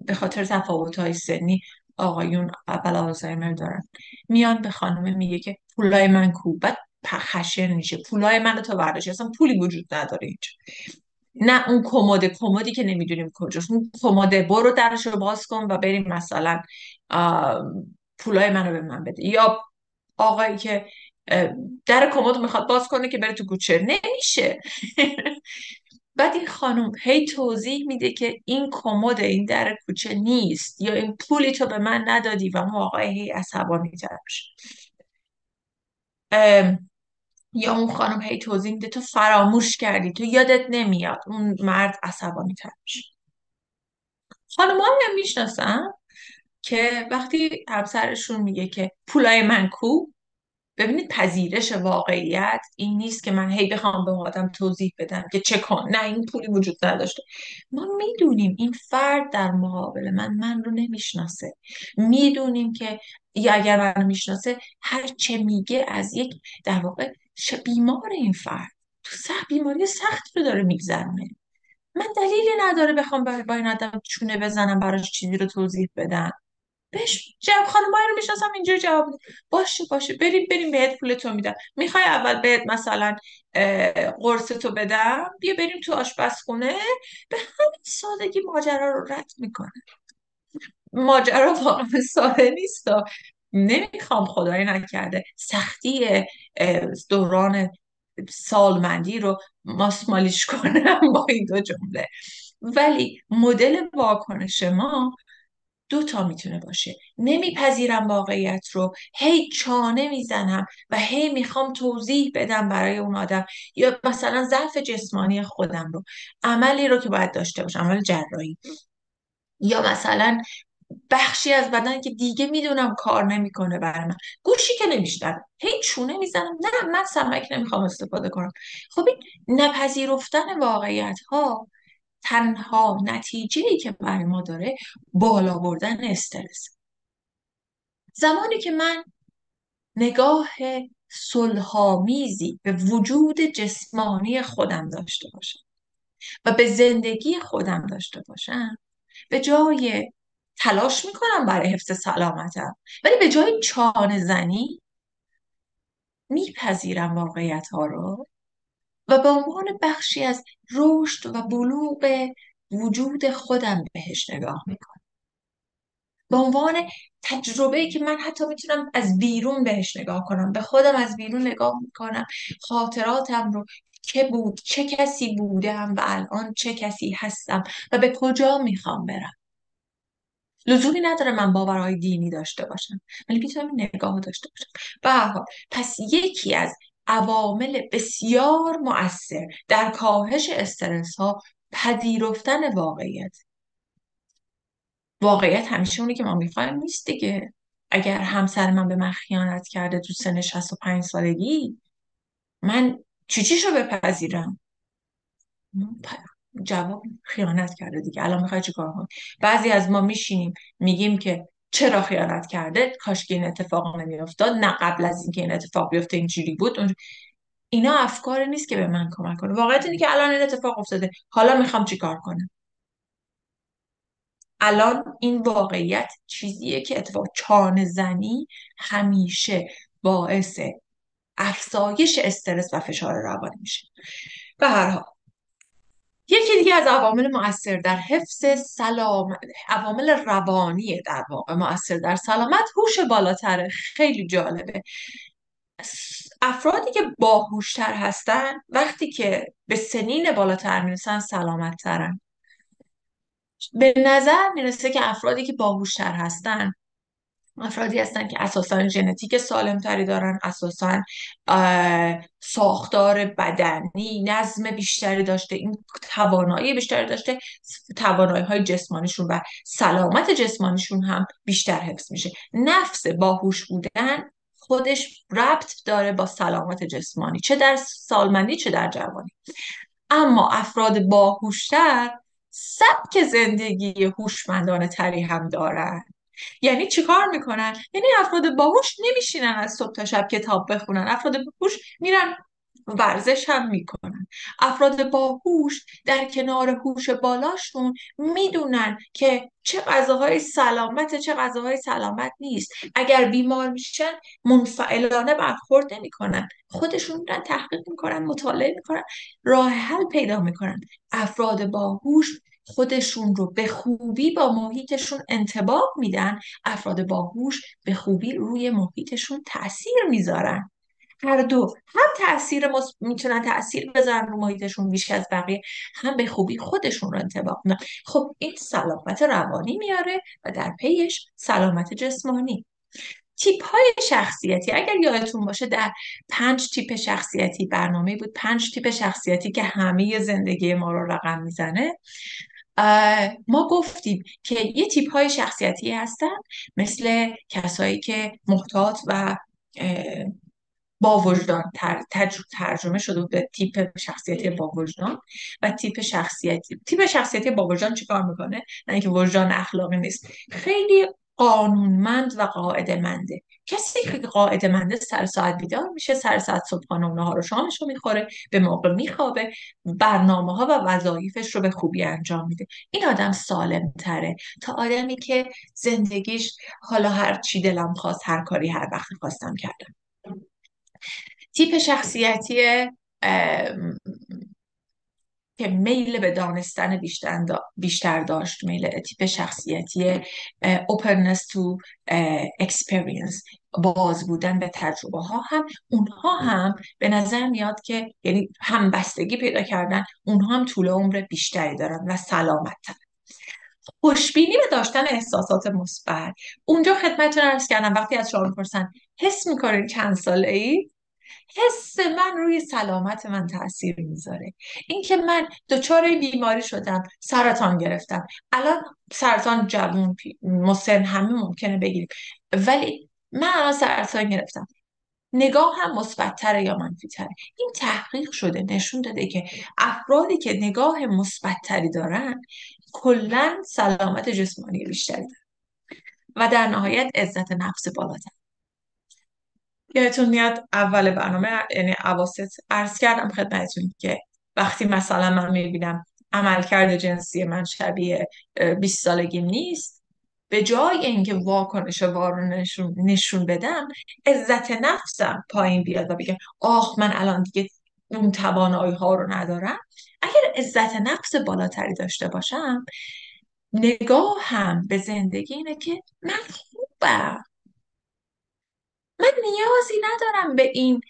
به خاطر تفاوت‌های سنی آقایون اول آلزایمر دارن، میان به خانم میگه که پولای من کو، بعد خشن میشه پولای منو تا برداشت، اصلا پولی وجود نداره اینجا. نه اون کمدی که نمیدونیم کجاست، اون کمد برو درش رو باز کن و بریم مثلا پولای منو به من بده. یا آقایی که در کمد میخواد باز کنه که بره تو کوچه، نمیشه. بعد این خانم هی توضیح میده که این کمد این در کوچه نیست، یا این پولی تو به من ندادی و اون آقای هی عصبانی تر میشه. یا اون خانم هی توضیح میده تو فراموش کردی، تو یادت نمیاد، اون مرد عصبانی تر میشه. خانم هم میشناسم که وقتی همسرشون میگه که پولای من کو، ببینید پذیرش واقعیت این نیست که من هی بخوام به آدم توضیح بدم که چه کن، نه این پولی وجود نداشته. ما میدونیم این فرد در مقابل من رو نمیشناسه، میدونیم که یا اگر من میشناسه هر چه میگه از یک در واقع بیمار این فرد تو بیماری سخت رو داره میگذرونه. من دلیلی نداره بخوام با این آدم چونه بزنم براش چیزی رو توضیح بدم. بهش خانمایی رو میشناسم اینجوری جواب میده. باشه باشه، بریم بهت پولتو میدم. میخوای اول بهت مثلا قرص تو بدم، بیا بریم تو آشپزخونه. به همین سادگی ماجرا رو رد میکنه. ماجرا واقعا ساده نیست. نمیخوام خدای نکرده سختی دوران سالمندی رو ماسمالیش کنم با این دو جمله. ولی مدل واکنش ما دو تا میتونه باشه: نمیپذیرم واقعیت رو، هی چانه میزنم و هی میخوام توضیح بدم برای اون آدم، یا مثلا ضعف جسمانی خودم رو، عملی رو که باید داشته باشم، عمل جراحی، یا مثلا بخشی از بدن که دیگه میدونم کار نمیکنه برای من، گوشی که نمیشنوه، هی چونه میزنم نه من سمک نمیخوام استفاده کنم. خب این نپذیرفتن واقعیت ها تنها نتیجه ای که برای ما داره بالا بردن استرس. زمانی که من نگاه صلح‌آمیزی به وجود جسمانی خودم داشته باشم و به زندگی خودم داشته باشم، به جای تلاش میکنم برای حفظ سلامتم، ولی به جای چانه زنی میپذیرم واقعیت ها رو و به عنوان بخشی از رشد و بلوغ وجود خودم بهش نگاه میکنم. به عنوان تجربه‌ای که من حتی میتونم از بیرون بهش نگاه کنم، به خودم از بیرون نگاه میکنم، خاطراتم رو، که بود، چه کسی بودم و الان چه کسی هستم و به کجا میخوام برم. لزومی نداره من باورهای دینی داشته باشم، ولی میتونم این نگاه داشته باشم. به هر حال، پس یکی از عوامل بسیار مؤثر در کاهش استرس ها پذیرفتن واقعیت. واقعیت همیشه اونی که ما میخوایم نیست دیگه. اگر همسر من به من خیانت کرده تو سن 65 سالگی، من چیشو بپذیرم؟ جواب خیانت کرده دیگه، الان میخوای چیکار کنی؟ بعضی از ما میشینیم میگیم که چرا خیانت کرده، کاش که این اتفاق نمیافتاد، نه قبل از اینکه این اتفاق بیفته اینجوری بود اینا افکار نیست که به من کمک کنه. واقعیت اینه که الان این اتفاق افتاده، حالا میخوام چیکار کنم. الان این واقعیت چیزیه که اتفاق چانه زنی همیشه باعث افزایش استرس و فشار روانی میشه. به هر حال، یکی دیگه از عوامل مؤثر در حفظ عوامل روانی در واقع مؤثر در سلامت، هوش بالاتره. خیلی جالبه. افرادی که باهوشتر هستن وقتی که به سنین بالاتر میرسن سلامت‌ترن. به نظر میرسه که افرادی که باهوشتر هستن افرادی هستن که اساسا ژنتیک سالمتری دارن، اساسا ساختار بدنی نظم بیشتری داشته، این توانایی بیشتری داشته، توانایی های جسمانیشون و سلامت جسمانیشون هم بیشتر حفظ میشه. نفس باهوش بودن خودش ربط داره با سلامت جسمانی، چه در سالمندی چه در جوانی. اما افراد باهوشتر سبک زندگی هوشمندانه تری هم دارن. یعنی چیکار میکنن؟ یعنی افراد باهوش نمیشینن از صبح تا شب کتاب بخونن، افراد باهوش میرن ورزش هم میکنن. افراد باهوش در کنار هوش بالاشون میدونن که چه غذاهای سلامته چه غذاهای سلامت نیست. اگر بیمار میشن منفعلانه برخورد نمیکنن، خودشون میرن تحقیق میکنن، مطالعه میکنن، راه حل پیدا میکنن. افراد باهوش خودشون رو به خوبی با محیطشون انطباق میدن، افراد باهوش به خوبی روی محیطشون تأثیر میذارن. هر دو هم میتونن تأثیر بذارن رو محیطشون بیش از بقیه، هم به خوبی خودشون رو انطباق میدن. خب این سلامت روانی میاره و در پیش سلامت جسمانی. تیپ های شخصیتی، اگر یادتون باشه در 5 تیپ شخصیتی برنامه بود، 5 تیپ شخصیتی که همه زندگی ما رو رقم میزنه. ما گفتیم که یه تیپ های شخصیتی هستن مثل کسایی که محتاط و با وجدان ترجمه شده به تیپ شخصیتی با وجدان. و تیپ شخصیتی با وجدان چیکار میکنه؟ نه اینکه وجدان اخلاقی نیست، خیلی قانونمند و قاعده‌منده. کسی که قاعده‌منده سر ساعت بیدار میشه، سر ساعت صبحانه و نهار و شامش رو میخوره، به موقع میخوابه، برنامه ها و وظایفش رو به خوبی انجام میده. این آدم سالم تره تا آدمی که زندگیش حالا هر چی دلم خواست، هر کاری هر وقت خواستم کردم. تیپ شخصیتی که میل به دانستن بیشتر داشت، تیپ شخصیتی openness to experience، باز بودن به تجربه ها، هم اونها هم به نظر میاد که یعنی همبستگی پیدا کردن، اونها هم طول عمر بیشتری دارن و سلامت. خوشبینی و داشتن احساسات مثبت. اونجا خدمتتون عرض کردم وقتی از شما میپرسن حس میکنین چند ساله ای، حس من روی سلامت من تاثیر میذاره. اینکه من دچار بیماری شدم، سرطان گرفتم، الان سرطان جوون مسن همه ممکنه بگیریم، ولی من الان سرطان گرفتم، نگاه هم مثبت‌تره یا منفی‌تره؟ این تحقیق شده نشون داده که افرادی که نگاه مثبت‌تری دارن کلا سلامت جسمانی بیشتری دارن و در نهایت عزت نفس بالاتر. یادتون میاد اول برنامه، یعنی اواسط، عرض کردم خدمتتون که وقتی مثلا من میبینم عملکرد جنسی من شبیه 20 سالگی نیست، به جای اینکه واکنش وارو نشون بدم، عزت نفسم پایین بیاد و بگم آخ من الان دیگه اون توانایی ها رو ندارم. اگر عزت نفس بالاتری داشته باشم، نگاه هم به زندگی اینه که من خوبم، من نیازی ندارم به این،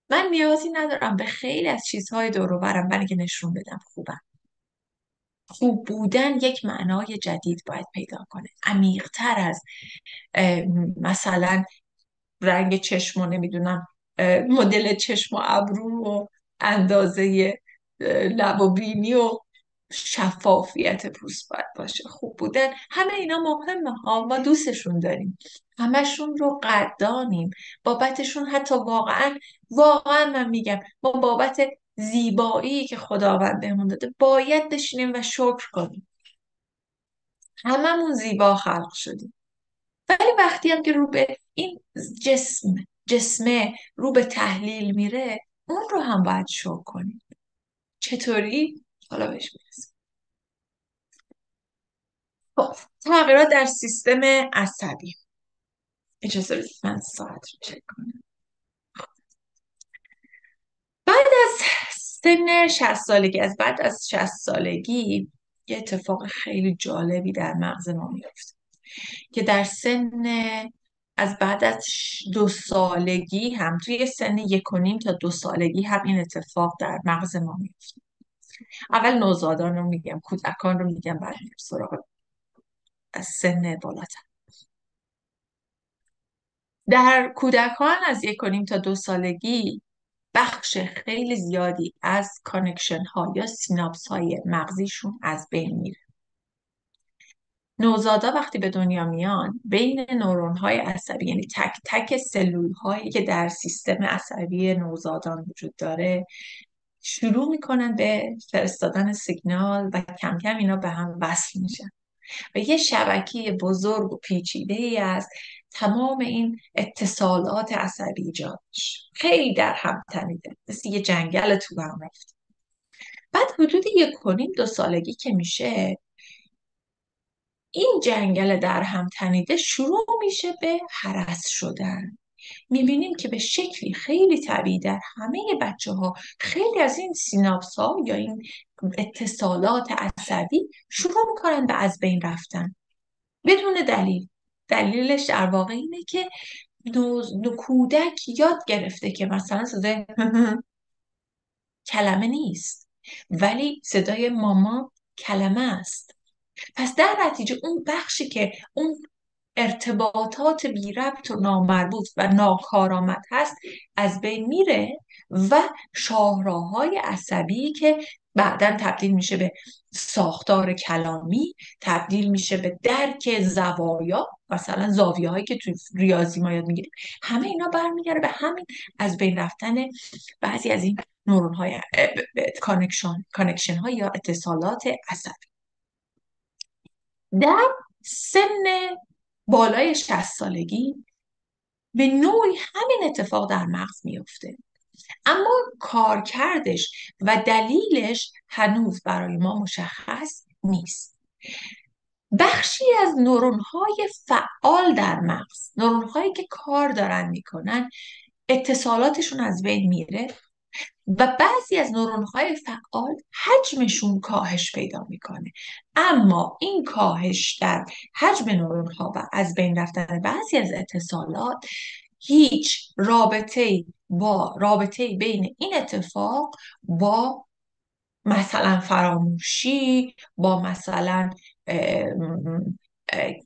من نیازی ندارم به خیلی از چیزهای دور و برم برای که نشون بدم خوبم. خوب بودن یک معنای جدید باید پیدا کنه، عمیق‌تر از مثلا رنگ چشم و نمیدونم مدل چشم و ابرو و اندازه لب و بینی و شفافیت پوست باید باشه. خوب بودن همه اینا مهمه ها، ما دوستشون داریم، همشون رو قدردانیم بابتشون. حتی واقعا من میگم ما بابت زیبایی که خداوند بهمون داده باید بشینیم و شکر کنیم. هممون زیبا خلق شدیم، ولی وقتی هم که رو به این جسمه رو به تحلیل میره، اون رو هم باید شکر کنیم. چطوری؟ حالا بهش میرسیم. خب، تغییرات در سیستم عصبی. اجازه بدید من ساعت رو چک کنم. بعد از سن 60 سالگی، بعد از 60 سالگی یه اتفاق خیلی جالبی در مغز ما میفته که در از بعد از 2 سالگی هم، توی سن 1.5 تا 2 سالگی هم این اتفاق در مغز ما میفته. اول نوزادان رو میگم، کودکان رو میگم، بعد میرم سراغ از سن بالاتر. در کودکان از 1.5 تا 2 سالگی بخش خیلی زیادی از کانکشن ها یا سیناپس های مغزیشون از بین میره. نوزادا وقتی به دنیا میان، بین نورون های عصبی، یعنی تک تک سلول هایی که در سیستم عصبی نوزادان وجود داره، شروع میکنن به فرستادن سیگنال و کم کم اینا به هم وصل میشن و یه شبکه بزرگ و پیچیده ای از تمام این اتصالات عصبی ایجاد میشه، خیلی در هم تنیده، مثل یه جنگل تو هم رفته. بعد حدود 1.5 2 سالگی که میشه، این جنگل در هم تنیده شروع میشه به هرس شدن. میبینیم که به شکلی خیلی طبیعی در همه بچه ها خیلی از این سیناپس ها یا این اتصالات عصبی شروع میکنن به از بین رفتن بدون دلیل. دلیلش در واقع اینه که کودک یاد گرفته که مثلا صدای کلمه نیست، ولی صدای ماما کلمه است. پس در نتیجه اون بخشی که اون ارتباطات بی ربط و نامربوط و ناکارآمد هست از بین میره و شاهراهای عصبی که بعداً تبدیل میشه به ساختار کلامی، تبدیل میشه به درک زوایا، مثلا زاویه هایی که توی ریاضی ما یاد میگیریم، همه اینا برمیگره به همین از بین رفتن بعضی از این نورون های کانکشن های یا اتصالات عصبی. در سن بالای 60 سالگی به نوعی همین اتفاق در مغز میفته، اما کارکردش و دلیلش هنوز برای ما مشخص نیست. بخشی از نورون‌های فعال در مغز، نورون‌هایی که کار دارن میکنن، اتصالاتشون از بین میره و بعضی از نورون‌های فعال حجمشون کاهش پیدا میکنه. اما این کاهش در حجم نورون‌ها و از بین رفتن بعضی از اتصالات هیچ رابطه بین این اتفاق با مثلا فراموشی، با مثلا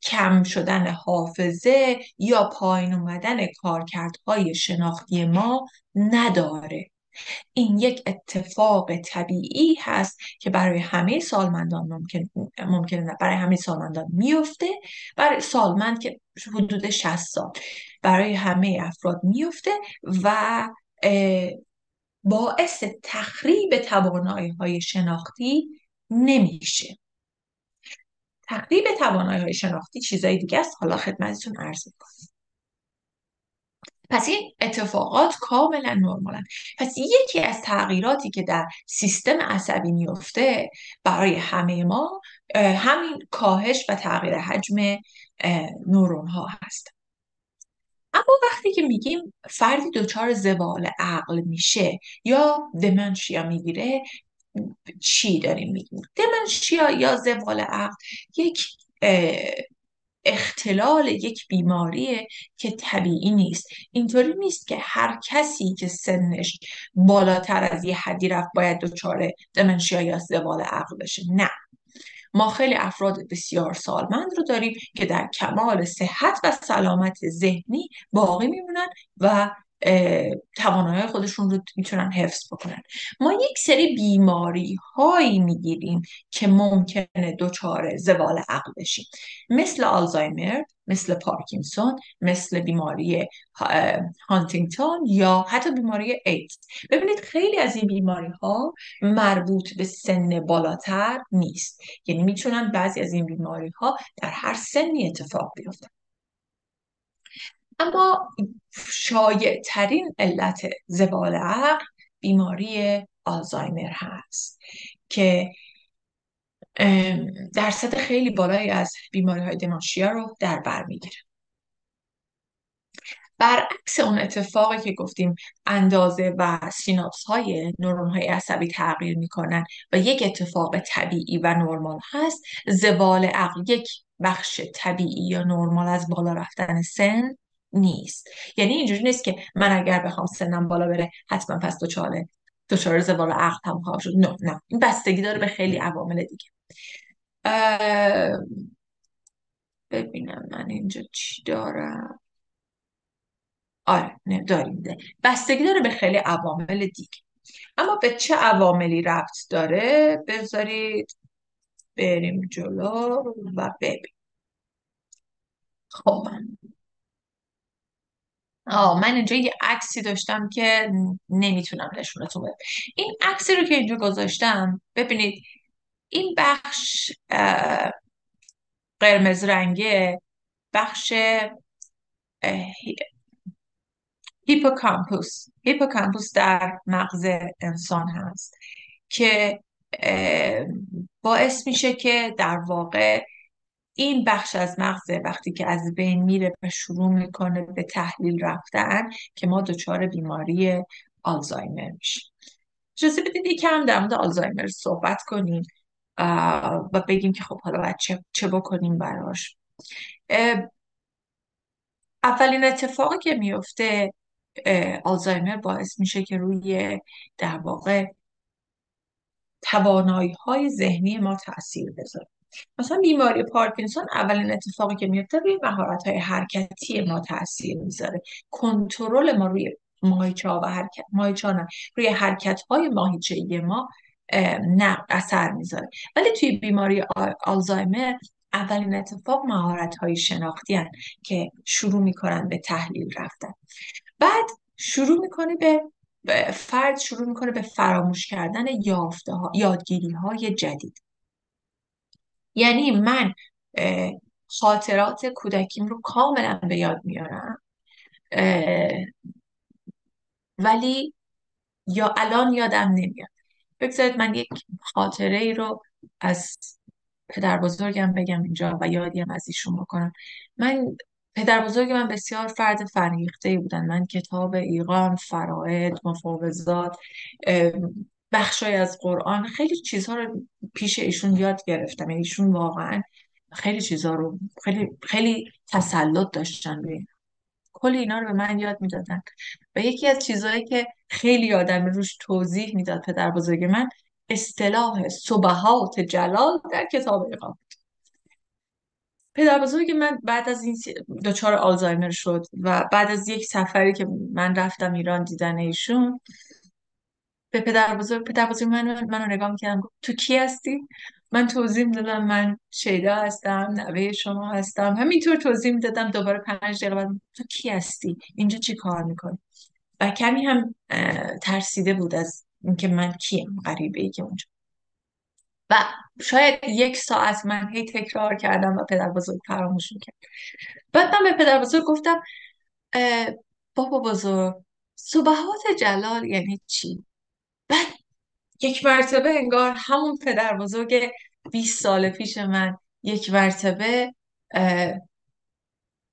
کم شدن حافظه یا پایین اومدن کارکردهای شناختی ما نداره. این یک اتفاق طبیعی هست که برای همه سالمندان ممکنه برای همه سالمندان میفته، برای سالمند که حدود 60 سال برای همه افراد میفته و باعث تخریب توانایی‌های شناختی نمیشه. تخریب توانایی‌های شناختی چیزای دیگه است، حالا خدمتتون عرض می‌کنم. پس این اتفاقات کاملا نرمالن. پس یکی از تغییراتی که در سیستم عصبی میفته برای همه ما همین کاهش و تغییر حجم نورون ها هست. اما وقتی که میگیم فردی دچار زوال عقل میشه یا دمنشیا میگیره، چی داریم میگیم؟ دمنشیا یا زوال عقل یک اختلال، یک بیماریه که طبیعی نیست. اینطوری نیست که هر کسی که سنش بالاتر از یه حدی رفت باید دچار دمنشیا یا زوال عقل بشه. نه، ما خیلی افراد بسیار سالمند رو داریم که در کمال صحت و سلامت ذهنی باقی میمونن و توانایی خودشون رو میتونن حفظ بکنن. ما یک سری بیماری هایی میگیریم که ممکنه دچار زوال عقل بشیم، مثل آلزایمر، مثل پارکینسون، مثل بیماری هانتینگتون یا حتی بیماری ایدز. ببینید خیلی از این بیماری ها مربوط به سن بالاتر نیست، یعنی میتونن بعضی از این بیماری ها در هر سنی اتفاق بیفتن. اما شایع ترین علت زوال عقل بیماری آلزایمر هست که درصد خیلی بالایی از بیماری های دمانشیا رو در بر میگیره. برعکس اون اتفاقی که گفتیم اندازه و سیناپس های نورون های عصبی تغییر میکنن و یک اتفاق طبیعی و نرمال هست، زوال عقل یک بخش طبیعی یا نرمال از بالا رفتن سن نیست. یعنی اینجوری نیست که من اگر بخوام سنم بالا بره حتما پس دچار زوال عقل هم خواهم شد. نه، این بستگی داره به خیلی عوامل دیگه. ببینم من اینجا چی دارم. آره، نه داریم ده. بستگی داره به خیلی عوامل دیگه. اما به چه عواملی ربط داره؟ بذارید بریم جلو و ببین. خب من اینجا یه عکسی داشتم که نمیتونم نشونتون بدم. این عکسی رو که اینجا گذاشتم ببینید، این بخش قرمز رنگه، بخش هیپوکامپوس در مغز انسان هست که باعث میشه که در واقع این بخش از مغز وقتی که از بین میره و شروع میکنه به تحلیل رفتن که ما دچار بیماری آلزایمر میشیم. اجازه بدید یکم در مورد آلزایمر صحبت کنیم و بگیم که خب حالا باید چه بکنیم براش. اولین اتفاقی که میفته آلزایمر باعث میشه که روی در واقع توانایی‌های ذهنی ما تاثیر بذاره. مثلا بیماری پارکینسون اولین اتفاقی که میفته روی مهارت‌های حرکتی ما تاثیر میذاره. کنترل ما روی ماهیچه نه، روی حرکت‌های ماهیچه‌ای ما نه اثر میذاره. ولی توی بیماری آلزایمر اولین اتفاق مهارت‌های شناختی هستند که شروع میکنن به تحلیل رفتن. بعد فرد شروع میکنه به فراموش کردن یادگیری های جدید. یعنی من اه، خاطرات کودکیم رو کاملا به یاد میارم. اه، ولی یا الان یادم نمیاد. بگذارید من یک خاطره ای رو از پدر بزرگم بگم اینجا و یادی هم از ایشون بکنم. من پدر بزرگ من بسیار فرد فرهیخته ای بودن. من کتاب ایقان، فرائض، مفاوضات، بخشای از قرآن، خیلی چیزها رو پیش ایشون یاد گرفتم. یعنی ایشون واقعا خیلی چیزها رو خیلی خیلی تسلط داشتن به کل اینا رو به من یاد میدادن. و یکی از چیزهایی که خیلی آدم روش توضیح میداد پدر بزرگ من، اصطلاح سبحات جلال در کتاب ایقان. پدر بزرگ من بعد از این دچار آلزایمر شد و بعد از یک سفری که من رفتم ایران دیدن ایشون، به پدر بزرگ منو نگاه میکردم، گفت تو کی هستی؟ من توضیح میدادم من شیدا هستم، نوه شما هستم. همینطور توضیح میدادم. دوباره 5 دقیقه بعد، تو کی هستی؟ اینجا چی کار میکنی؟ و کمی هم ترسیده بود از اینکه من کیم، غریبه ای که اونجا. و شاید 1 ساعت من هی تکرار کردم و پدر بزرگ فراموش میکرد. بعد من به پدر بزرگ گفتم اه، بابا بزرگ، سبحات جلال یعنی چی؟ بعد یک مرتبه انگار همون پدر بزرگ 20 سال پیش من یک مرتبه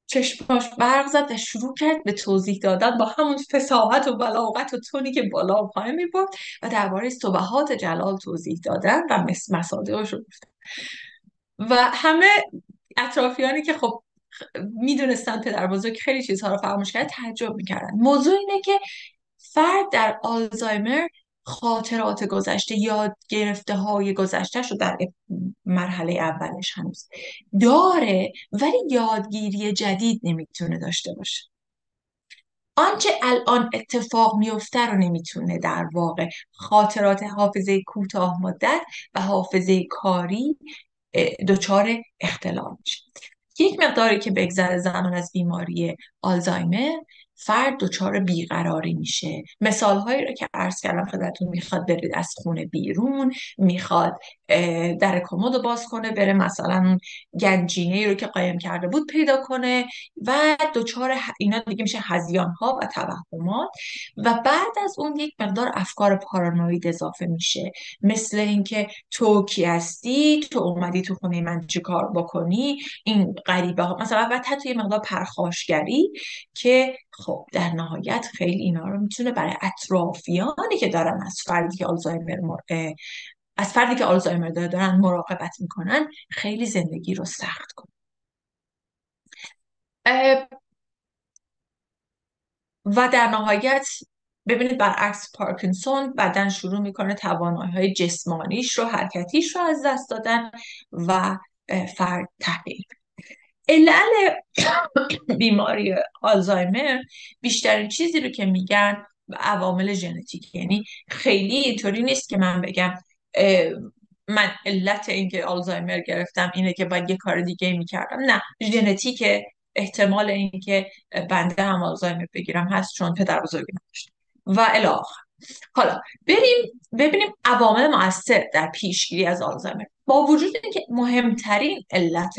چشماش برق زد و شروع کرد به توضیح دادن با همون فصاحت و بلاغت و تونی که بالا و پایین میبرد و درباره سبحات جلال توضیح دادن و مصادیقش رو گفت. و همه اطرافیانی که خب میدونستن پدر بزرگ خیلی چیزها رو فراموش کرد تعجب میکردن. موضوع اینه که فرد در آلزایمر خاطرات گذشته، یاد گرفته های گذشتهش رو در مرحله اولش هنوز داره، ولی یادگیری جدید نمیتونه داشته باشه. آنچه الان اتفاق میفته رو نمیتونه در واقع خاطرات حافظه کوتاه مدت و حافظه کاری دچار اختلال میشه. یک مقداری که بگذره زمان از بیماری آلزایمر، فرد دچار بیقراری میشه. مثال هایی رو که عرض کردم خدمتتون، میخواد بره از خونه بیرون، میخواد در کمد رو باز کنه، بره مثلا اون گنجینه ای رو که قایم کرده بود پیدا کنه و دچار اینا دیگه میشه هذیان ها و توهمات. و بعد از اون یک مقدار افکار پارانوید اضافه میشه، مثل اینکه تو کی هستی، تو اومدی تو خونه من چی کار بکنی، این غریبه ها مثلا. و حتی یه مقدار پرخاشگری که خب در نهایت خیلی اینا رو میتونه برای اطرافیانی که دارن از فردی که آلزایمر دارن مراقبت میکنن خیلی زندگی رو سخت کنه. و در نهایت ببینید برعکس پارکینسون بعدن شروع میکنه توانایی های جسمانیش رو، حرکتیش رو از دست دادن و فرد تحلیل. علل بیماری آلزایمر بیشترین چیزی رو که میگن عوامل ژنتیک. یعنی خیلی اینطوری نیست که من بگم من علت اینکه آلزایمر گرفتم اینه که باید یه کار دیگه میکردم. نه، ژنتیک. احتمال اینکه بنده هم آلزایمر بگیرم هست چون پدر بزرگی نداشت و الی آخر. حالا بریم ببینیم عوامل مؤثر در پیشگیری از آلزایمر. با وجود اینکه مهمترین علت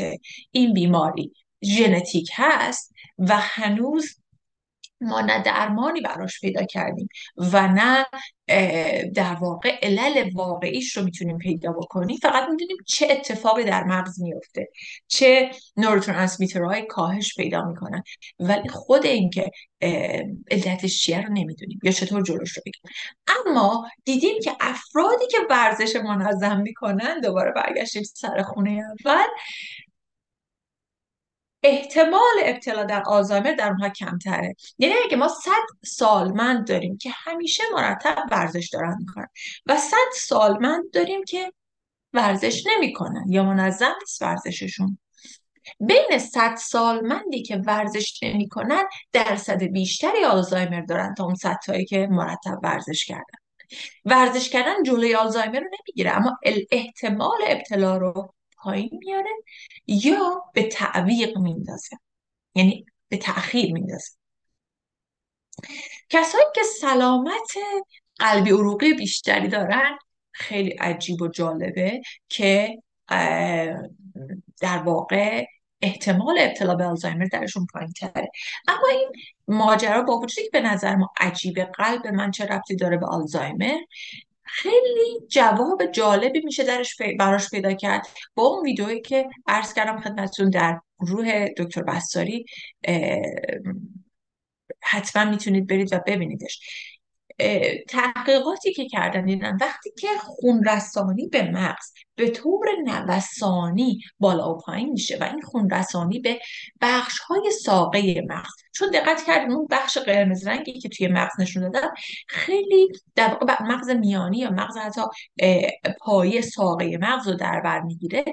این بیماری ژنتیک هست و هنوز ما نه درمانی براش پیدا کردیم و نه در واقع علل واقعیش رو میتونیم پیدا بکنیم، فقط میدونیم چه اتفاقی در مغز میفته، چه نوروترانسمیترهای کاهش پیدا میکنن، ولی خود اینکه علتش چیه رو نمیدونیم یا چطور جلوش رو بگیریم. اما دیدیم که افرادی که ورزش منظم میکنن، دوباره برگشتیم سر خونه اول، احتمال ابتلا در آلزایمر در اونها کمتره. یعنی اگه ما 100 سالمند داریم که همیشه مرتب ورزش دارن میکنن و 100 سالمند داریم که ورزش نمیکنن یا منظم نیست ورزششون، بین 100 سالمندی که ورزش نمیکنن درصد بیشتری آلزایمر دارن تا اون 100 تایی که مرتب ورزش کردن. ورزش کردن جلوی آلزایمر رو نمیگیره، اما احتمال ابتلا رو پایین میاره یا به تعویق میندازه، یعنی به تأخیر میندازه. کسایی که سلامت قلبی عروقی بیشتری دارن، خیلی عجیب و جالبه که در واقع احتمال ابتلا به آلزایمر درشون پایین تره. اما این ماجرا با وجودی که به نظر ما عجیبه، قلب من چه ربطی داره به آلزایمر، خیلی جواب جالبی میشه براش پیدا کرد با اون ویدئویی که عرض کردم خدمتتون در گروه دکتر بستاری. حتما میتونید برید و ببینیدش. تحقیقاتی که کردن دیدن وقتی که خون رسانی به مغز به طور نوسانی بالا و پایین میشه و این خون رسانی به بخش های ساقه مغز، چون دقت کردیم اون بخش قرمز رنگی که توی مغز نشون دادم خیلی در واقع مغز میانی یا مغز حتی پایه ساقه مغز رو در بر میگیره،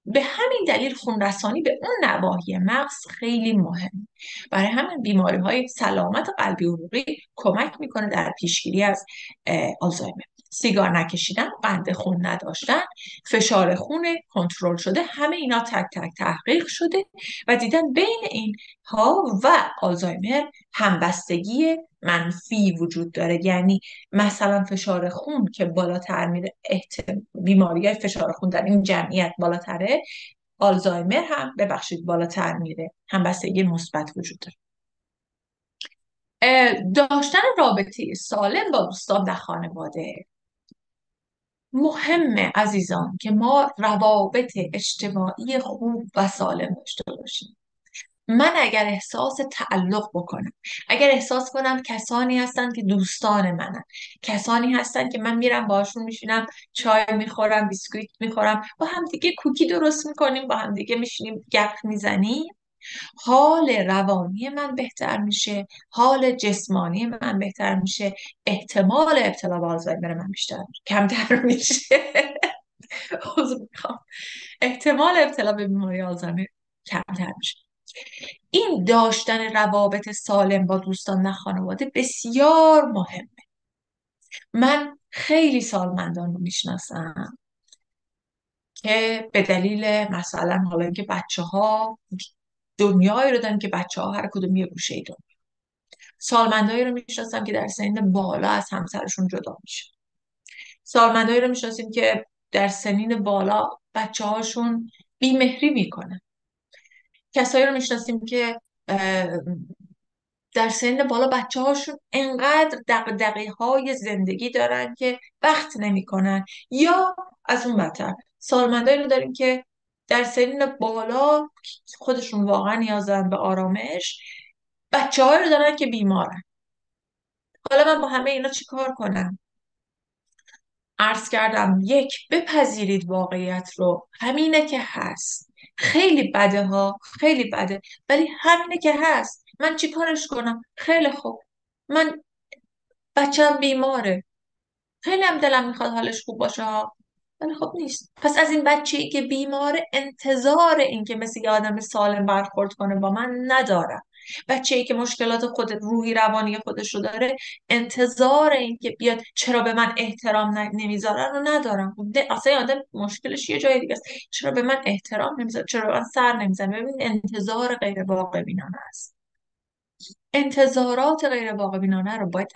به همین دلیل خون رسانی به اون نواحی مغز خیلی مهم. برای همین بیماری های سلامت قلبی عروقی کمک میکنه در پیشگیری از آلزایمر. سیگار نکشیدن، قند خون نداشتن، فشار خون کنترل شده، همه اینا تک تک تحقیق شده و دیدن بین اینها و آلزایمر همبستگی منفی وجود داره. یعنی مثلا فشار خون که بالاتر میره، بیماری های فشار خون در این جمعیت بالاتره، آلزایمر هم ببخشید بالاتر میره، همبستگی مثبت وجود داره. داشتن رابطه سالم با دوستان و خانواده مهمه عزیزان، که ما روابط اجتماعی خوب و سالم داشته باشیم. من اگر احساس تعلق بکنم، اگر احساس کنم کسانی هستن که دوستان منن، کسانی هستن که من میرم باشون میشینم چای میخورم، بیسکویت میخورم، با همدیگه کوکی درست میکنیم، با همدیگه میشینیم گپ میزنیم، حال روانی من بهتر میشه، حال جسمانی من بهتر میشه، احتمال ابتلا به آلزایمر من کمتر میشه. عذر میخوام. احتمال ابتلا به بیماری آلزایمر کمتر میشه. این داشتن روابط سالم با دوستان و خانواده بسیار مهمه. من خیلی سالمندان رو میشناسم که به دلیل مثلا حالا اینکه بچه ها دنیایی رو دارن که بچه ها هر کدوم یه گوشه ای دارن، سالمندایی رو میشناسم که در سنین بالا از همسرشون جدا میشه، سالمندایی رو میشناسیم که در سنین بالا بچه هاشون بیمهری میکنن، کسایی رو میشناسیم که در سن بالا بچه هاشون انقدر دغدغه های زندگی دارن که وقت نمیکنن، یا از اون بدتر سالمندانی رو داریم که در سن بالا خودشون واقعا نیاز دارن به آرامش، بچه ها رو دارن که بیمارن. حالا من با همه اینا چی کار کنم؟ عرض کردم، یک، بپذیرید واقعیت رو، همینه که هست. خیلی بده ها، خیلی بده، ولی همینه که هست. من چی کارش کنم؟ خیلی خوب، من بچه‌م بیماره، خیلی هم دلم میخواد حالش خوب باشه ها، ولی خب نیست. پس از این بچه‌ای که بیماره انتظار این که مثل یه آدم سالم برخورد کنه با من ندارم. بچه‌ای که مشکلات خود روحی روانی خودش رو داره انتظار این که بیاد چرا به من احترام نمیذاره رو ندارم. خب اصلا این آدم مشکلش یه جای دیگه است. چرا به من احترام نمیذاره، چرا به من سر نمیزنه؟ ببین، انتظار غیر واقع بینانه است. انتظارات غیر واقع بینانه رو باید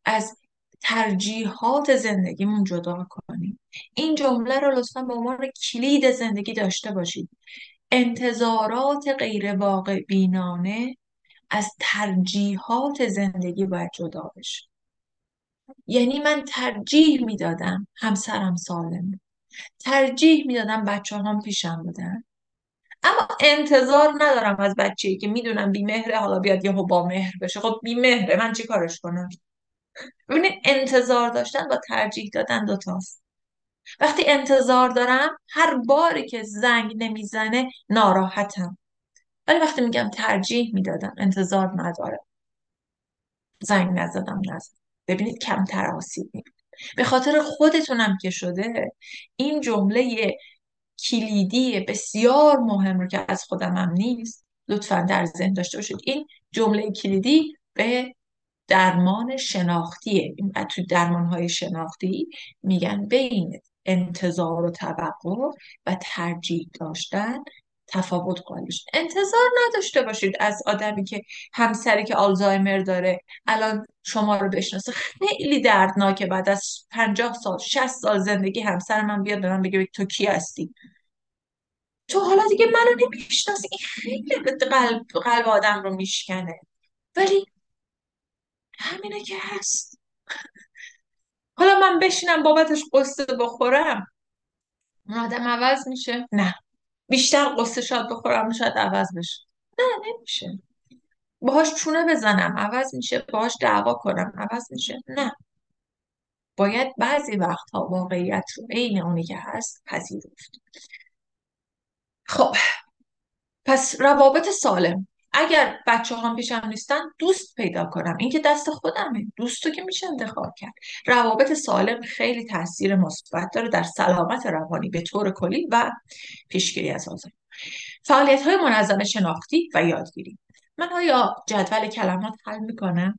از ترجیحات زندگیمون جدا کنیم. این جمله رو لطفا به عنوان کلید زندگی داشته باشید. انتظارات غیر واقع بینانه از ترجیحات زندگی باید جدا بشه. یعنی من ترجیح میدادم همسرم سالم، ترجیح میدادم بچه هم پیشم بودن، اما انتظار ندارم از بچه‌ای که میدونم بیمهره حالا بیاد یهو با مهر بشه. خب بیمهره، من چی کارش کنم؟ ببینید، انتظار داشتن با ترجیح دادن دوتاست. وقتی انتظار دارم هر باری که زنگ نمیزنه ناراحتم، ولی وقتی میگم ترجیح میدادم، انتظار نداره، زنگ نزدم. ببینید کمتر آسیب میبینید. به خاطر خودتونم که شده این جمله کلیدی بسیار مهم رو که از خودم هم نیست لطفا در ذهن داشته باشید. این جمله کلیدی به درمان شناختیه. تو درمانهای شناختی میگن بین انتظار و توقع و ترجیح داشتن تفاوت قائلش. انتظار نداشته باشید از آدمی که همسری که آلزایمر داره الان شما رو بشناسه. خیلی دردناکه بعد از 50 سال 60 سال زندگی همسر من بیاد به من بگه تو کی هستی؟ تو حالا دیگه منو نمیشناسی. این خیلی به قلب آدم رو میشکنه. ولی همینه که هست. حالا من بشینم بابتش قصه بخورم اون آدم عوض میشه؟ نه. بیشتر قصه شاید بخورم شاید عوض بشه؟ نه، نمیشه. باهاش چونه بزنم عوض میشه، باهاش دعوا کنم عوض میشه؟ نه. باید بعضی وقتها واقعیت رو عین اونی که هست پذیرفت. خب، پس روابط سالم. اگر بچه هم پیشم نیستن دوست پیدا کنم، این که دست خودمه. دوستو که میشه انتخاب کرد. روابط سالم خیلی تاثیر مثبت داره در سلامت روانی به طور کلی و پیشگیری از آزار. فعالیت‌های منظم شناختی و یادگیری. من آیا جدول کلمات حل میکنم؟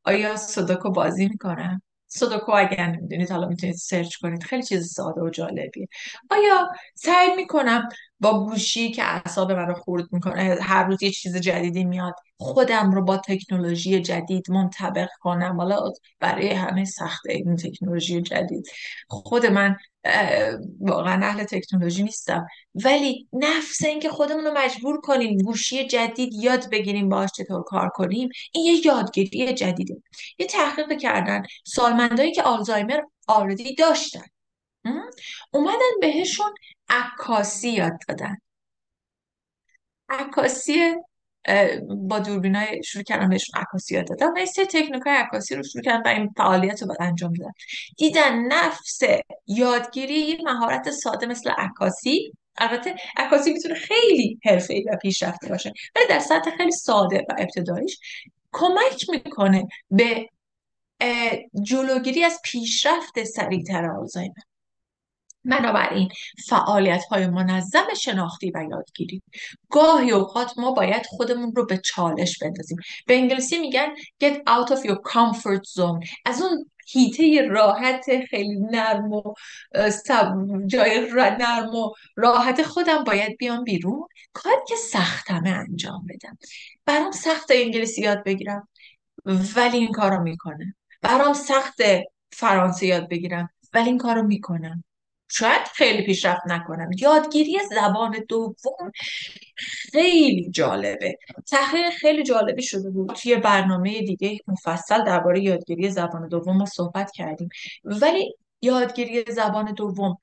آیا سودوکو بازی میکنم؟ سودوکو اگر نمیدونید حالا میتونید سرچ کنید، خیلی چیز ساده و جالبیه. آیا سعی میکنم با گوشی که اعصاب من رو خورد میکنه هر روز یه چیز جدیدی میاد خودم رو با تکنولوژی جدید منطبق کنم؟ حالا برای همه سخته این تکنولوژی جدید. خود من واقعا اهل تکنولوژی نیستم، ولی نفس این که خودمون رو مجبور کنیم گوشی جدید یاد بگیریم باهاش چطور کار کنیم، این یه یادگیری جدیده. یه تحقیق کردن سالمندایی که آلزایمر آردی داشتن، م؟ اومدن بهشون عکاسی یاد دادن. عکاسی با دوربینای شروع کردن بهشون عکاسی یاد دادن و یه سری تکنیکای عکاسی رو شروع کردن و این فعالیت رو بعد انجام دادن. دیدن نفس یادگیری یه مهارت ساده مثل عکاسی، البته عکاسی میتونه خیلی حرفه‌ای و پیشرفته باشه، ولی در سطح خیلی ساده و ابتداییش کمک میکنه به جلوگیری از پیشرفت سریعتر آلزایمر. بنابراین فعالیت‌های منظم شناختی و یادگیری. گاهی اوقات ما باید خودمون رو به چالش بندازیم. به انگلیسی میگن get out of your comfort zone. از اون هیته راحت خیلی نرم و جای نرم و راحت خودم باید بیام بیرون، کاری که سختمه انجام بدم. برام سخت انگلیسی یاد بگیرم ولی این کارو میکنه. برام سخت فرانسه یاد بگیرم ولی این کارو میکنم. شاید خیلی پیشرفت نکنم. یادگیری زبان دوم خیلی جالبه. تحقیق خیلی جالبی شده بود توی برنامه دیگه مفصل درباره یادگیری زبان دوم ما صحبت کردیم. ولی یادگیری زبان دوم،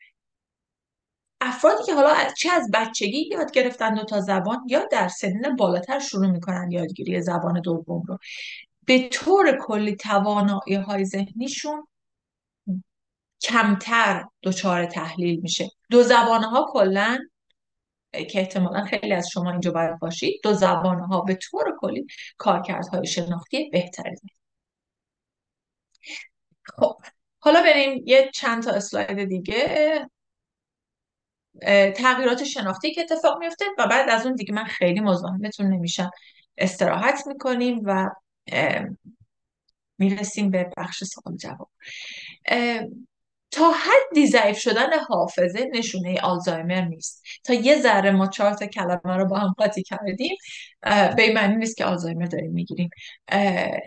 افرادی که حالا چه از بچگی یاد گرفتن دو تا زبان یا در سنین بالاتر شروع میکنن یادگیری زبان دوم رو، به طور کلی توانایی های ذهنیشون کمتر دچار تحلیل میشه. دو زبانه ها کلا که احتمالا خیلی از شما اینجا باید باشید، دو زبانه ها به طور کلی کارکردهای شناختی بهتری دارن. خب، حالا بریم یه چند تا اسلاید دیگه. تغییرات شناختی که اتفاق میفته و بعد از اون دیگه من خیلی مزاحمتون نمیشم، استراحت میکنیم و میرسیم به بخش سوال جواب. تا حدی ضعیف شدن حافظه نشونه آلزایمر نیست. تا یه ذره ما 4 تا کلمه رو با هم قاطی کردیم به این معنی نیست که آلزایمر داریم میگیریم.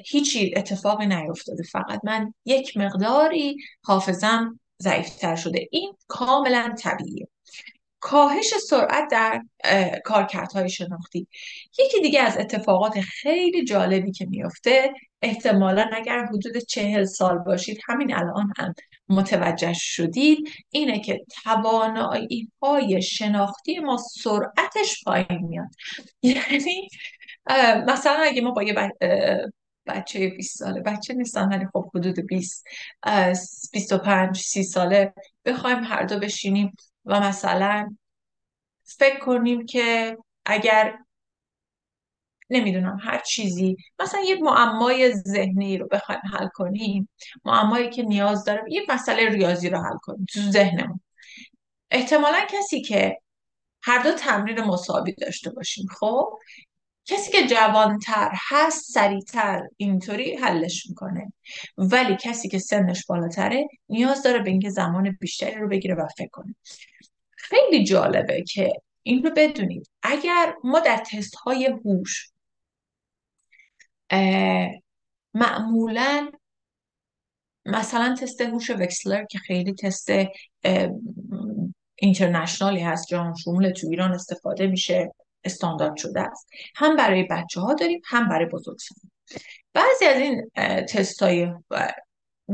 هیچی اتفاقی نیفتاده، فقط من یک مقداری حافظم ضعیفتر شده. این کاملا طبیعیه. کاهش سرعت در کارکردهای شناختی. یکی دیگه از اتفاقات خیلی جالبی که میفته، احتمالا اگر حدود 40 سال باشید همین الان هم متوجه شدید، اینه که توانایی های شناختی ما سرعتش پایین میاد. یعنی مثلا اگه ما با یه بچه 20 ساله، بچه نیستن ولی خب حدود 20 25 30 ساله بخوایم هر دو بشینیم و مثلا فکر کنیم که اگر نمیدونم هر چیزی، مثلا یه معمای ذهنی رو بخوایم حل کنیم، معمایی که نیاز داره یه مسئله ریاضی رو حل کنیم تو ذهنمون، احتمالا کسی که هر دو تمرین مساوی داشته باشیم، خب کسی که جوانتر هست سریعتر اینطوری حلش میکنه، ولی کسی که سنش بالاتره نیاز داره به اینکه زمان بیشتری رو بگیره و فکر کنه. خیلی جالبه که این رو بدونید اگر ما در تست های هوش معمولا مثلا تست هوش وکسلر که خیلی تست اه، اینترنشنالی هست، جهان شمول، تو ایران استفاده میشه، استاندارد شده است، هم برای بچه ها داریم هم برای بزرگسالان. بعضی از این تست های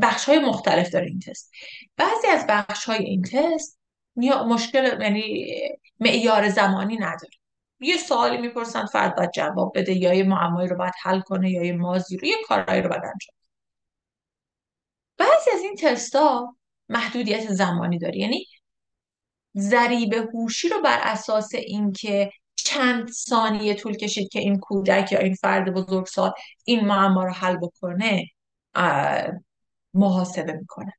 بخش های مختلف داره این تست. بعضی از بخش های این تست مشکل، یعنی معیار زمانی نداره. یه سوالی میپرسن، فرد باید جواب بده، یا یه معمایی رو باید حل کنه، یا یه مازی رو، یه کارهایی رو باید انجام. بعضی از این تستا محدودیت زمانی داره، یعنی ضریب هوشی رو بر اساس اینکه چند ثانیه طول کشید که این کودک یا این فرد بزرگسال این معما رو حل بکنه اه، محاسبه میکنه.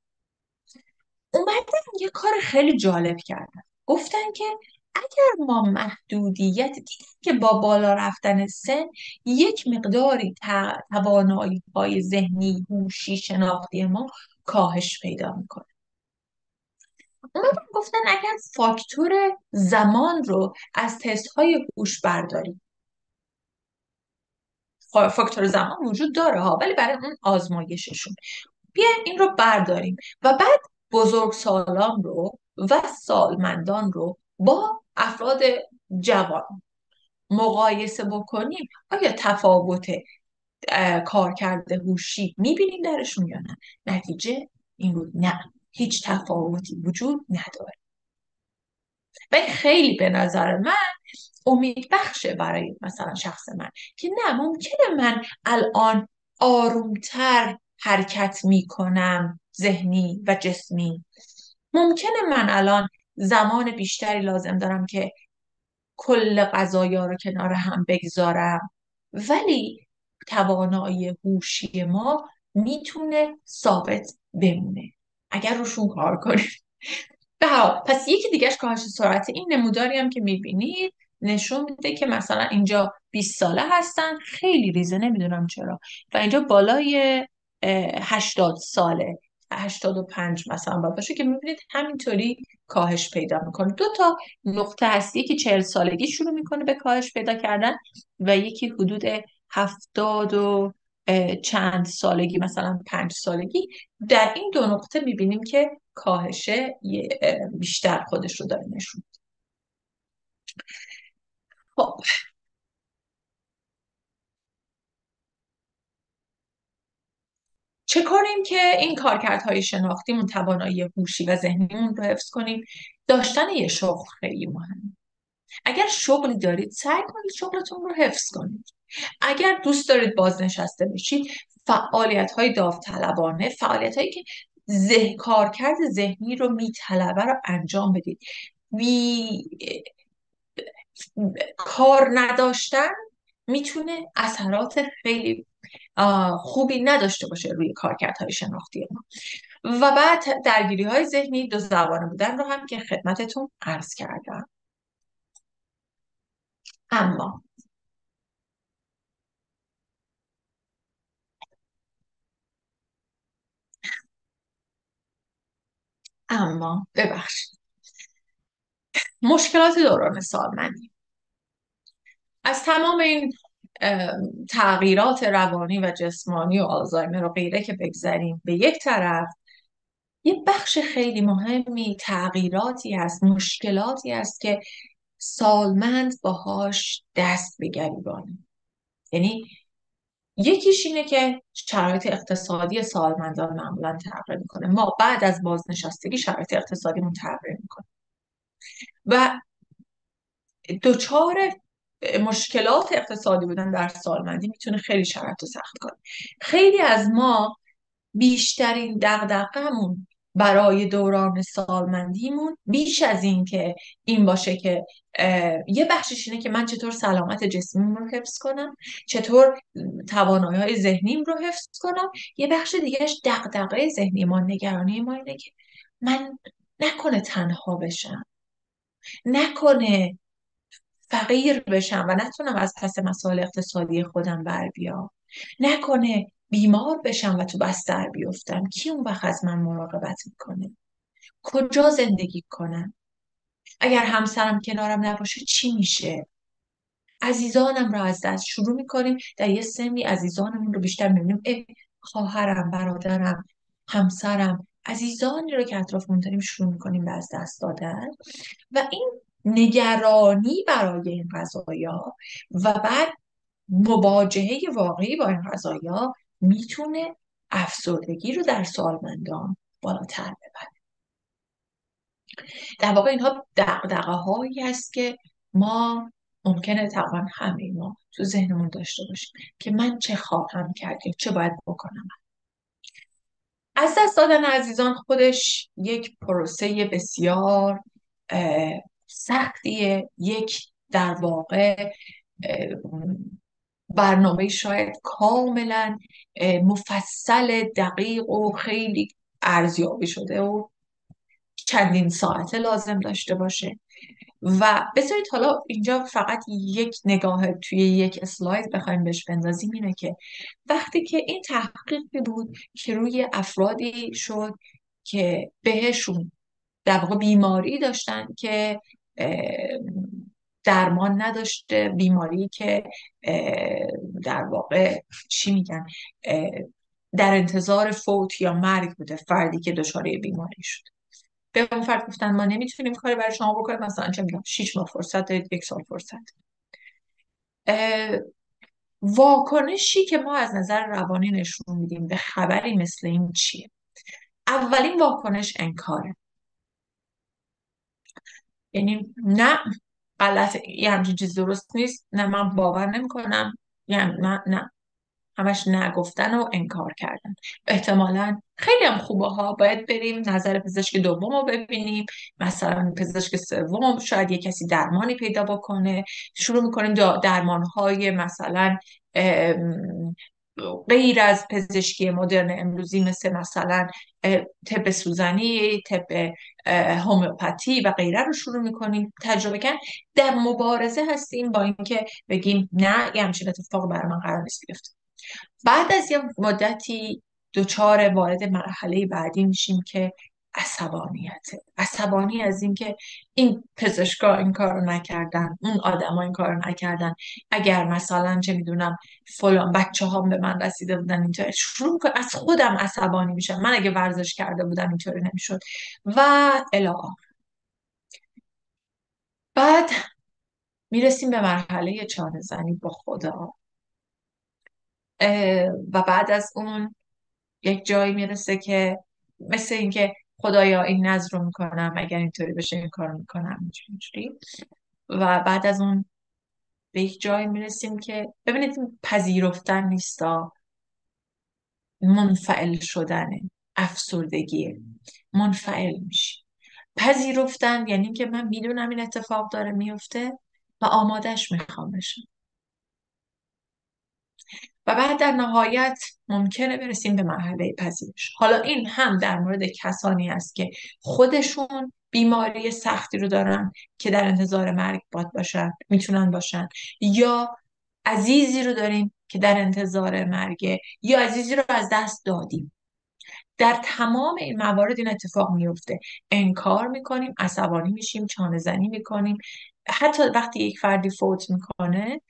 اومدن یه کار خیلی جالب کردن، گفتن که اگر ما محدودیت دیدیم که با بالا رفتن سن یک مقداری توانایی های ذهنی، هوشی، شناختی ما کاهش پیدا میکنه. اومدن گفتن اگر فاکتور زمان رو از تست های هوش برداریم، فاکتور زمان وجود داره ها، ولی برای اون آزمایششون بیایم این رو برداریم و بعد بزرگسالان رو و سالمندان رو با افراد جوان مقایسه بکنیم، آیا تفاوت کارکرد هوشی میبینیم درشون یا نه؟ نتیجه این بود نه، هیچ تفاوتی وجود نداره. و این خیلی به نظر من امید بخشه برای مثلا شخص من که نه، ممکنه من الان آرومتر حرکت میکنم، ذهنی و جسمی. ممکنه من الان زمان بیشتری لازم دارم که کل قضایا رو کنار هم بگذارم، ولی توانایی هوشی ما میتونه ثابت بمونه اگر روشون کار کنیم. به هر حال، پس یکی دیگهش کاهش سرعت. این نموداری هم که میبینید نشون میده که مثلا اینجا 20 ساله هستن، خیلی ریزه نمیدونم چرا، و اینجا بالای 80 ساله، 85 مثلا باشه، که میبینید همینطوری کاهش پیدا میکنه. دو تا نقطه هست، یکی 40 سالگی شروع میکنه به کاهش پیدا کردن و یکی حدود 70 و چند سالگی، مثلا 5 سالگی. در این دو نقطه میبینیم که کاهش بیشتر خودش رو داره نشون میده. خب چه کنیم که این کارکردهای شناختیمون، توانایی هوشی و ذهنیمون رو حفظ کنیم؟ داشتن یه شغل خیلی مهم. اگر شغلی دارید سعی کنید شغلتون رو حفظ کنید. اگر دوست دارید بازنشسته بشید، فعالیت های داوطلبانه، فعالیت هایی که کارکرد ذهنی رو میطلبه رو انجام بدید. بی کار نداشتن میتونه اثرات خیلی خوبی نداشته باشه روی کارکردهای شناختی ما. و بعد درگیری های ذهنی، دو زبانه بودن رو هم که خدمتتون عرض کردم. اما ببخشید، مشکلات دوران سالمندی، از تمام این تغییرات روانی و جسمانی و آلزایمر و غیره که بگذاریم به یک طرف، یه بخش خیلی مهمی تغییراتی هست، مشکلاتی هست که سالمند باهاش دست به گریبانه. یعنی یکیش اینه که شرایط اقتصادی سالمندان معمولا تغییر میکنه. ما بعد از بازنشستگی شرایط اقتصادیمون تغییر میکنه و دچار مشکلات اقتصادی بودن در سالمندی میتونه خیلی شرایط رو سخت کنه. خیلی از ما بیشترین دغدغه‌مون برای دوران سالمندیمون، بیش از این که این باشه که یه بخشش اینه که من چطور سلامت جسمیم رو حفظ کنم، چطور توانایی‌های ذهنیم رو حفظ کنم، یه بخش دیگهش دغدغه ذهنی ما، نگرانی ما اینه که من نکنه تنها بشم، نکنه فقیر بشم و نتونم از پس مسائل اقتصادی خودم بر بیام، نکنه بیمار بشم و تو بستر بیفتم، کی اون وقت از من مراقبت میکنه، کجا زندگی کنم. اگر همسرم کنارم نباشه چی میشه؟ عزیزانم رو از دست شروع میکنیم در یه سنی عزیزانمون رو بیشتر میبینیم. خواهرم، برادرم، همسرم، عزیزانی رو که اطرافمون داریم شروع میکنیم به از دست دادن. و این نگرانی برای این قضایا و بعد مواجهه واقعی با این قضایا میتونه افسردگی رو در سالمندان بالاتر ببره. در واقع اینها دغدغه هایی است که ما ممکنه تقریبا همه ما تو ذهنمون داشته باشیم که من چه خواهم کرد یا چه باید بکنم. از دست دادن عزیزان خودش یک پروسه بسیار سختیه، یک در واقع اه، برنامه شاید کاملا مفصل دقیق و خیلی ارزیابی شده و چندین ساعته لازم داشته باشه. و بذارید حالا اینجا فقط یک نگاه توی یک اسلاید بخوایم بهش بندازیم اینه که وقتی که این تحقیقی بود که روی افرادی شد که بهشون در واقع بیماری داشتن که اه، درمان نداشته، بیماری که در واقع چی میگن اه، در انتظار فوت یا مرگ بوده، فردی که دچار بیماری شد. به اون فرد گفتن ما نمیتونیم کاری برای شما بکنیم، مثلا چه میدونم 6 ماه فرصت دارید، 1 سال فرصت. اه، واکنشی که ما از نظر روانی نشون میدیم به خبری مثل این چیه؟ اولین واکنش انکاره. یعنی نه، غلط، یه همچین چیز درست نیست، نه من باور نمیکنم، یعنی نه، همش نگفتن و انکار کردن. احتمالا خیلی هم خوبه ها، باید بریم نظر پزشک دوم رو ببینیم، مثلا پزشک سوم، شاید یه کسی درمانی پیدا بکنه. شروع میکنیم درمان های مثلا ام، غیر از پزشکی مدرن امروزی، مثلا طب سوزنی، طب هومیوپاتی و غیره رو شروع میکنیم تجربه کردن. در مبارزه هستیم با اینکه بگیم نه، یه همچین اتفاق برای من قرار نیست بیفته. بعد از یه مدتی وارد مرحله بعدی میشیم که عصبانیته. عصبانی از اینکه این پزشکا این کارو نکردن، اون آدما این کارو نکردن، اگر مثلا چه میدونم فلان بچه ها به من رسیده بودن اینطور، شروع میکنم از خودم عصبانی میشم، من اگه ورزش کرده بودم اینطوری نمیشد و الی آخر. بعد میرسیم به مرحله چانه زنی با خدا. و بعد از اون یک جایی میرسه که مثل اینکه خدایا این نذر رو میکنم، اگر اینطوری بشه این کار میکنم اینجوری. و بعد از اون به یک جایی میرسیم که ببینید این پذیرفتن نیستا، منفعل شدنه، افسردگیه. منفعل میشی. پذیرفتن یعنی که من میدونم این اتفاق داره میفته و آمادش میخوام بشم. و بعد در نهایت ممکنه برسیم به مرحله پذیرش. حالا این هم در مورد کسانی است که خودشون بیماری سختی رو دارن که در انتظار مرگ باشن، میتونن باشن، یا عزیزی رو داریم که در انتظار مرگه، یا عزیزی رو از دست دادیم. در تمام این موارد این اتفاق میفته. انکار میکنیم، عصبانی میشیم، چانه زنی میکنیم. حتی وقتی یک فردی فوت میکنه،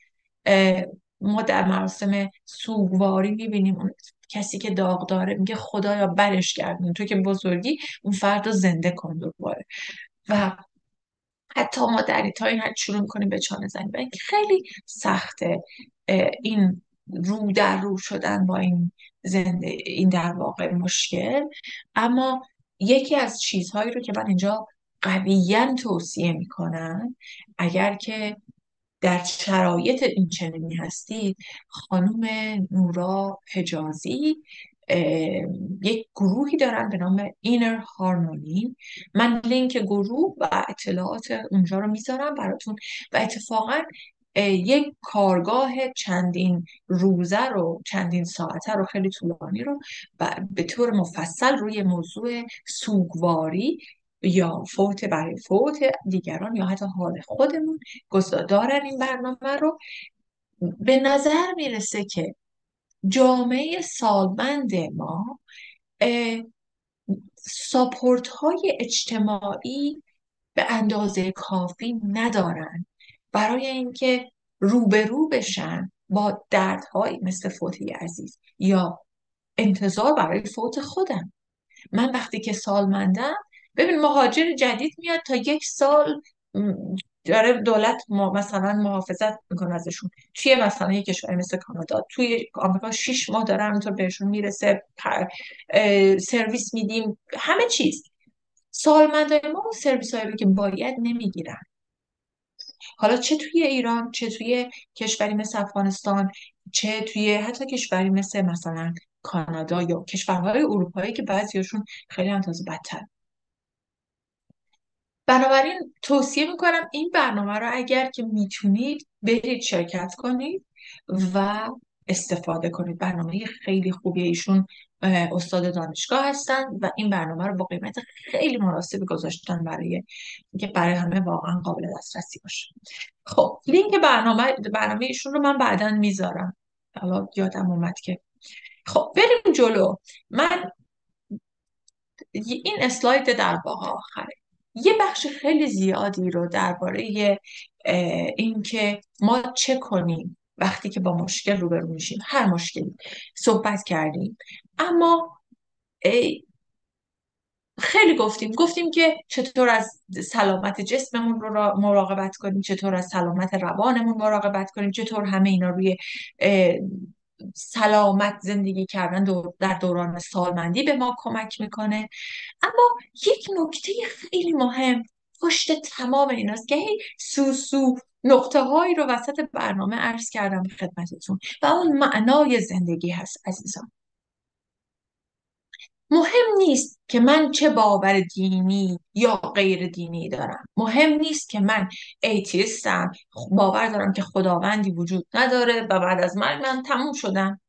ما در مراسم سوگواری میبینیم اون کسی که داغ داره میگه خدایا برش گردون، تو که بزرگی اون فرد رو زنده کن دوباره. و حتی ما در تا این حد شروع میکنیم به چانه زنی و این خیلی سخته. این رو در رو شدن با این این در واقع مشکل. اما یکی از چیزهایی رو که من اینجا قویاً توصیه میکنم، اگر که در شرایط این چنینی هستید، خانم نورا حجازی یک گروهی دارن به نام اینر هارمونی. من لینک گروه و اطلاعات اونجا رو میذارم براتون. و اتفاقا یک کارگاه چندین روزه رو، چندین ساعته رو، خیلی طولانی رو و به طور مفصل روی موضوع سوگواری یا فوت برای فوت دیگران یا حتی حال خودمون دارن. این برنامه رو به نظر میرسه که جامعه سالمند ما ساپورت های اجتماعی به اندازه کافی ندارن برای اینکه روبرو بشن با دردهایی مثل فوت یه عزیز یا انتظار برای فوت خودم. من وقتی که سالمندم، ببین مهاجر جدید میاد تا 1 سال م، داره دولت مثلا محافظت میکنه ازشون. توی مثلا یک کشور مثل کانادا، توی آمریکا 6 ماه داره همینطور بهشون میرسه، سرویس میدیم، همه چیز. سالمندای ما اون سرویس هایی رو که باید نمیگیرن. حالا چه توی ایران، چه توی کشوری مثل افغانستان، چه توی حتی کشوری مثلا کانادا یا کشورهای اروپایی که بعضیاشون خیلی هم تازه بدتر. بنابراین توصیه میکنم این برنامه رو اگر که میتونید برید شرکت کنید و استفاده کنید. برنامه خیلی خوبیه. ایشون استاد دانشگاه هستن و این برنامه رو با قیمت خیلی مناسبی گذاشتن برای اینکه برای همه واقعا قابل دسترسی باشه. خب لینک برنامه ایشون رو من بعدا میذارم. حالا یادم اومد که خب بریم جلو. من این اسلاید در واقع آخره یه بخش خیلی زیادی رو درباره اینکه ما چه کنیم وقتی که با مشکل روبرو میشیم، هر مشکلی، صحبت کردیم. اما خیلی گفتیم که چطور از سلامت جسممون رو مراقبت کنیم، چطور از سلامت روانمون مراقبت کنیم، چطور همه اینا روی سلامت زندگی کردن در دوران سالمندی به ما کمک میکنه. اما یک نکته خیلی مهم پشت تمام ایناست که هی سو نقطه هایی رو وسط برنامه عرض کردم خدمتتون و اون معنای زندگی هست عزیزان. مهم نیست که من چه باور دینی یا غیر دینی دارم. مهم نیست که من ایتیستم، باور دارم که خداوندی وجود نداره و بعد از مرگ من تموم شدم،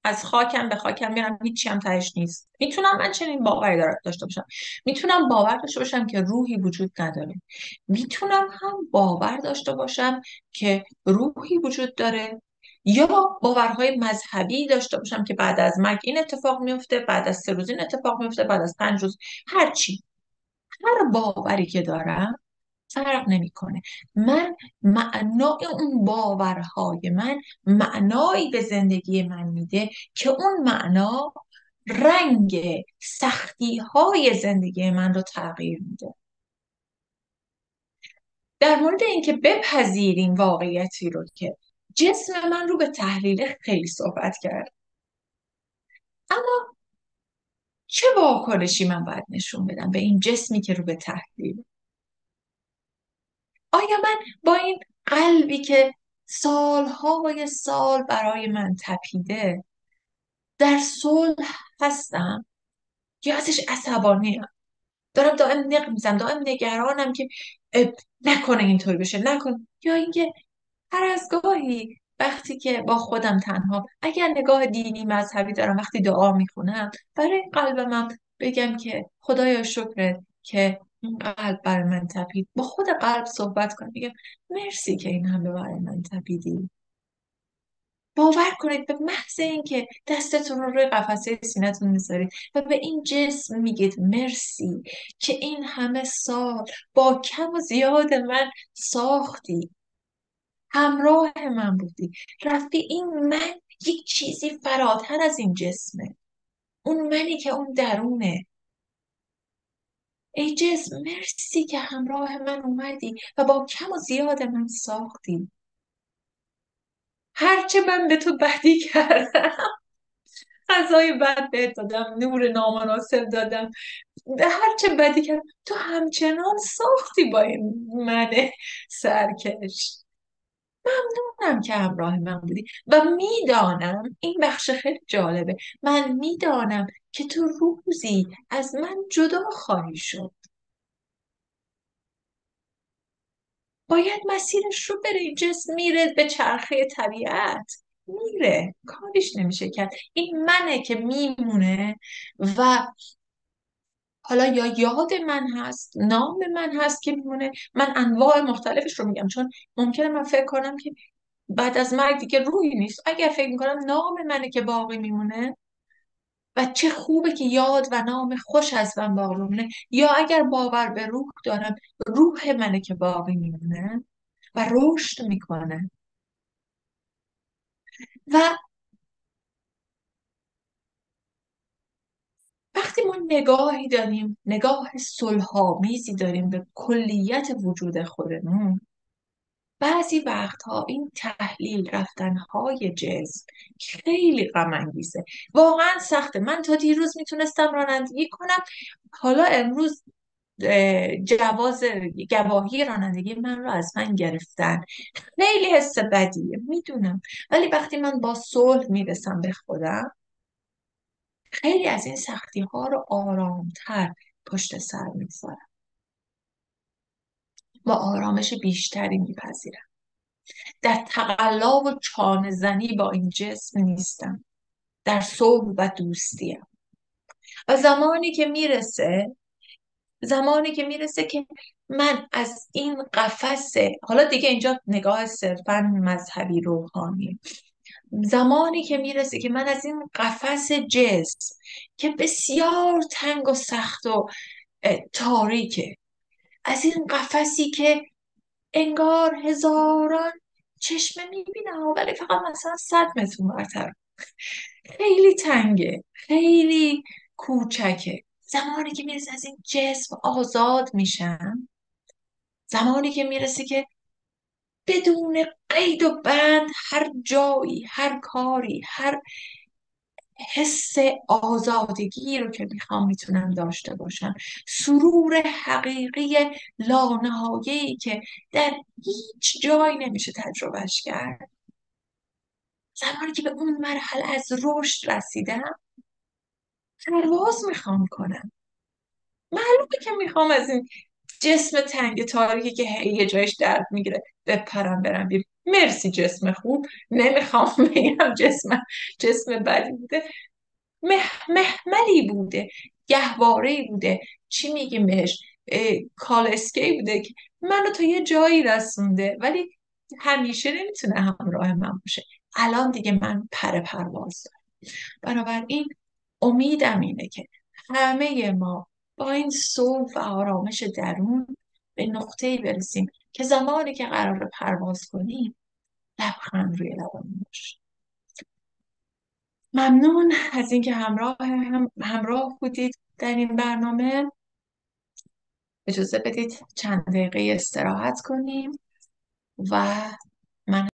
از خاکم به خاکم میرم، هیچی هم تهش نیست. میتونم من چنین باوری داشته باشم. میتونم باور داشته باشم که روحی وجود نداره. میتونم هم باور داشته باشم که روحی وجود داره، یا باورهای مذهبی داشته باشم که بعد از مرگ این اتفاق میفته، بعد از 3 روز این اتفاق میفته، بعد از 5 روز. هر چی، هر باوری که دارم فرق نمیکنه. من معنای اون باورهای من معنایی به زندگی من میده که اون معنا رنگ سختی های زندگی من رو تغییر میده. در مورد اینکه بپذیریم واقعیتی رو که جسم من رو به تحلیل خیلی صحبت کرد، اما چه واکنشی من باید نشون بدم به این جسمی که رو به تحلیل؟ آیا من با این قلبی که سالهای سال برای من تپیده در صلح هستم یا ازش عصبانیم؟ دارم دائم نق میزنم، دائم نگرانم که نکنه اینطوری بشه، نکنه. یا اینکه هر از گاهی وقتی که با خودم تنها، اگر نگاه دینی مذهبی دارم، وقتی دعا میخونم برای قلبم بگم که خدایا شکرت که این قلب برای من تپید. با خود قلب صحبت کنم، بگم مرسی که این همه برای من تپیدی. باور کنید به محض اینکه دستتون رو روی قفسه سینه‌تون میذارید و به این جسم میگید مرسی که این همه سال با کم و زیاد من ساختی، همراه من بودی، رفتی. این من یک چیزی فراتر از این جسمه، اون منی که اون درونه. ای جسم مرسی که همراه من اومدی و با کم و زیاد من ساختی. هرچه من به تو بدی کردم، غذای بد بهت دادم، نور نامناسب دادم، هرچه بدی کردم، تو همچنان ساختی با این من سرکش. ممنونم که همراه من بودی و میدانم این بخش خیلی جالبه. من میدانم که تو روزی از من جدا خواهی شد. باید مسیرش رو بره. این جسم میره به چرخه طبیعت، میره، کاریش نمیشه کرد. این منه که میمونه و حالا یا یاد من هست، نام من هست که میمونه. من انواع مختلفش رو میگم چون ممکنه من فکر کنم که بعد از مرگ دیگه روحی نیست. اگر فکر میکنم نام منه که باقی میمونه، و چه خوبه که یاد و نام خوش از من باقی مونه، یا اگر باور به روح دارم، روح منه که باقی میمونه و رشد میکنه. و وقتی ما نگاهی داریم، نگاه صلح‌آمیزی داریم به کلیت وجود خودمون، بعضی وقتها این تحلیل رفتنهای جسم خیلی غم انگیزه، واقعا سخته. من تا دیروز میتونستم رانندگی کنم، حالا امروز جواز گواهی رانندگی من رو از من گرفتن. خیلی حس بدیه، میدونم، ولی وقتی من با صلح میرسم به خودم، خیلی از این سختی ها رو آرامتر پشت سر میگذارم، با آرامش بیشتری میپذیرم. در تقلا و چانه زنی با این جسم نیستم، در صلح و دوستیم. و زمانی که میرسه که من از این قفس، حالا دیگه اینجا نگاه صرفا مذهبی روحانی، زمانی که میرسه که من از این قفس جسم که بسیار تنگ و سخت و تاریکه، از این قفسی که انگار هزاران چشمه میبینه ولی فقط مثلا 100 متر مرتب، خیلی تنگه، خیلی کوچکه. زمانی که میرسه از این جسم آزاد میشم، زمانی که میرسه که بدون قید و بند هر جایی، هر کاری، هر حس آزادگی رو که میخوام میتونم داشته باشم، سرور حقیقی لانهایه‌ای که در هیچ جایی نمیشه تجربهش کرد. زمانی که به اون مرحله از رشد رسیدم، پرواز میخوام کنم. معلومه که میخوام از این جسم تنگ تاریکی که هی یه جایش درد میگیره بپرم برم بیرون. مرسی جسم خوب، نمیخوام بگم جسم بدی بوده، محملی بوده، گهواره‌ای بوده، چی میگیم بهش، کالسکه‌ای بوده که منو تا یه جایی رسونده، ولی همیشه نمیتونه همراه من باشه. الان دیگه من پرواز دارم. بنابراین امیدم اینه که همه ما با این صلح و آرامش درون به نقطه‌ای برسیم که زمانی که قرار پرواز کنیم، لبخند روی لبمون باشه. ممنون از اینکه همراه بودید در این برنامه. اجازه بدید چند دقیقه استراحت کنیم و من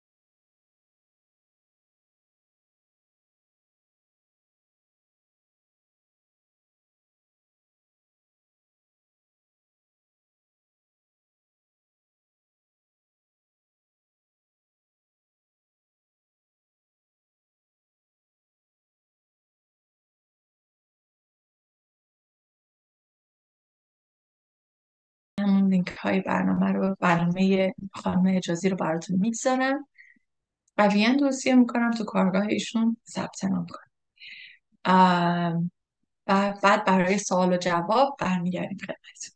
همون لینک های برنامه خانم حجازی رو براتون میگذارم. قویا توصیه میکنم تو کارگاه ایشون ثبت نام کنید. و بعد برای سوال و جواب برمیگردیم خدمتتون.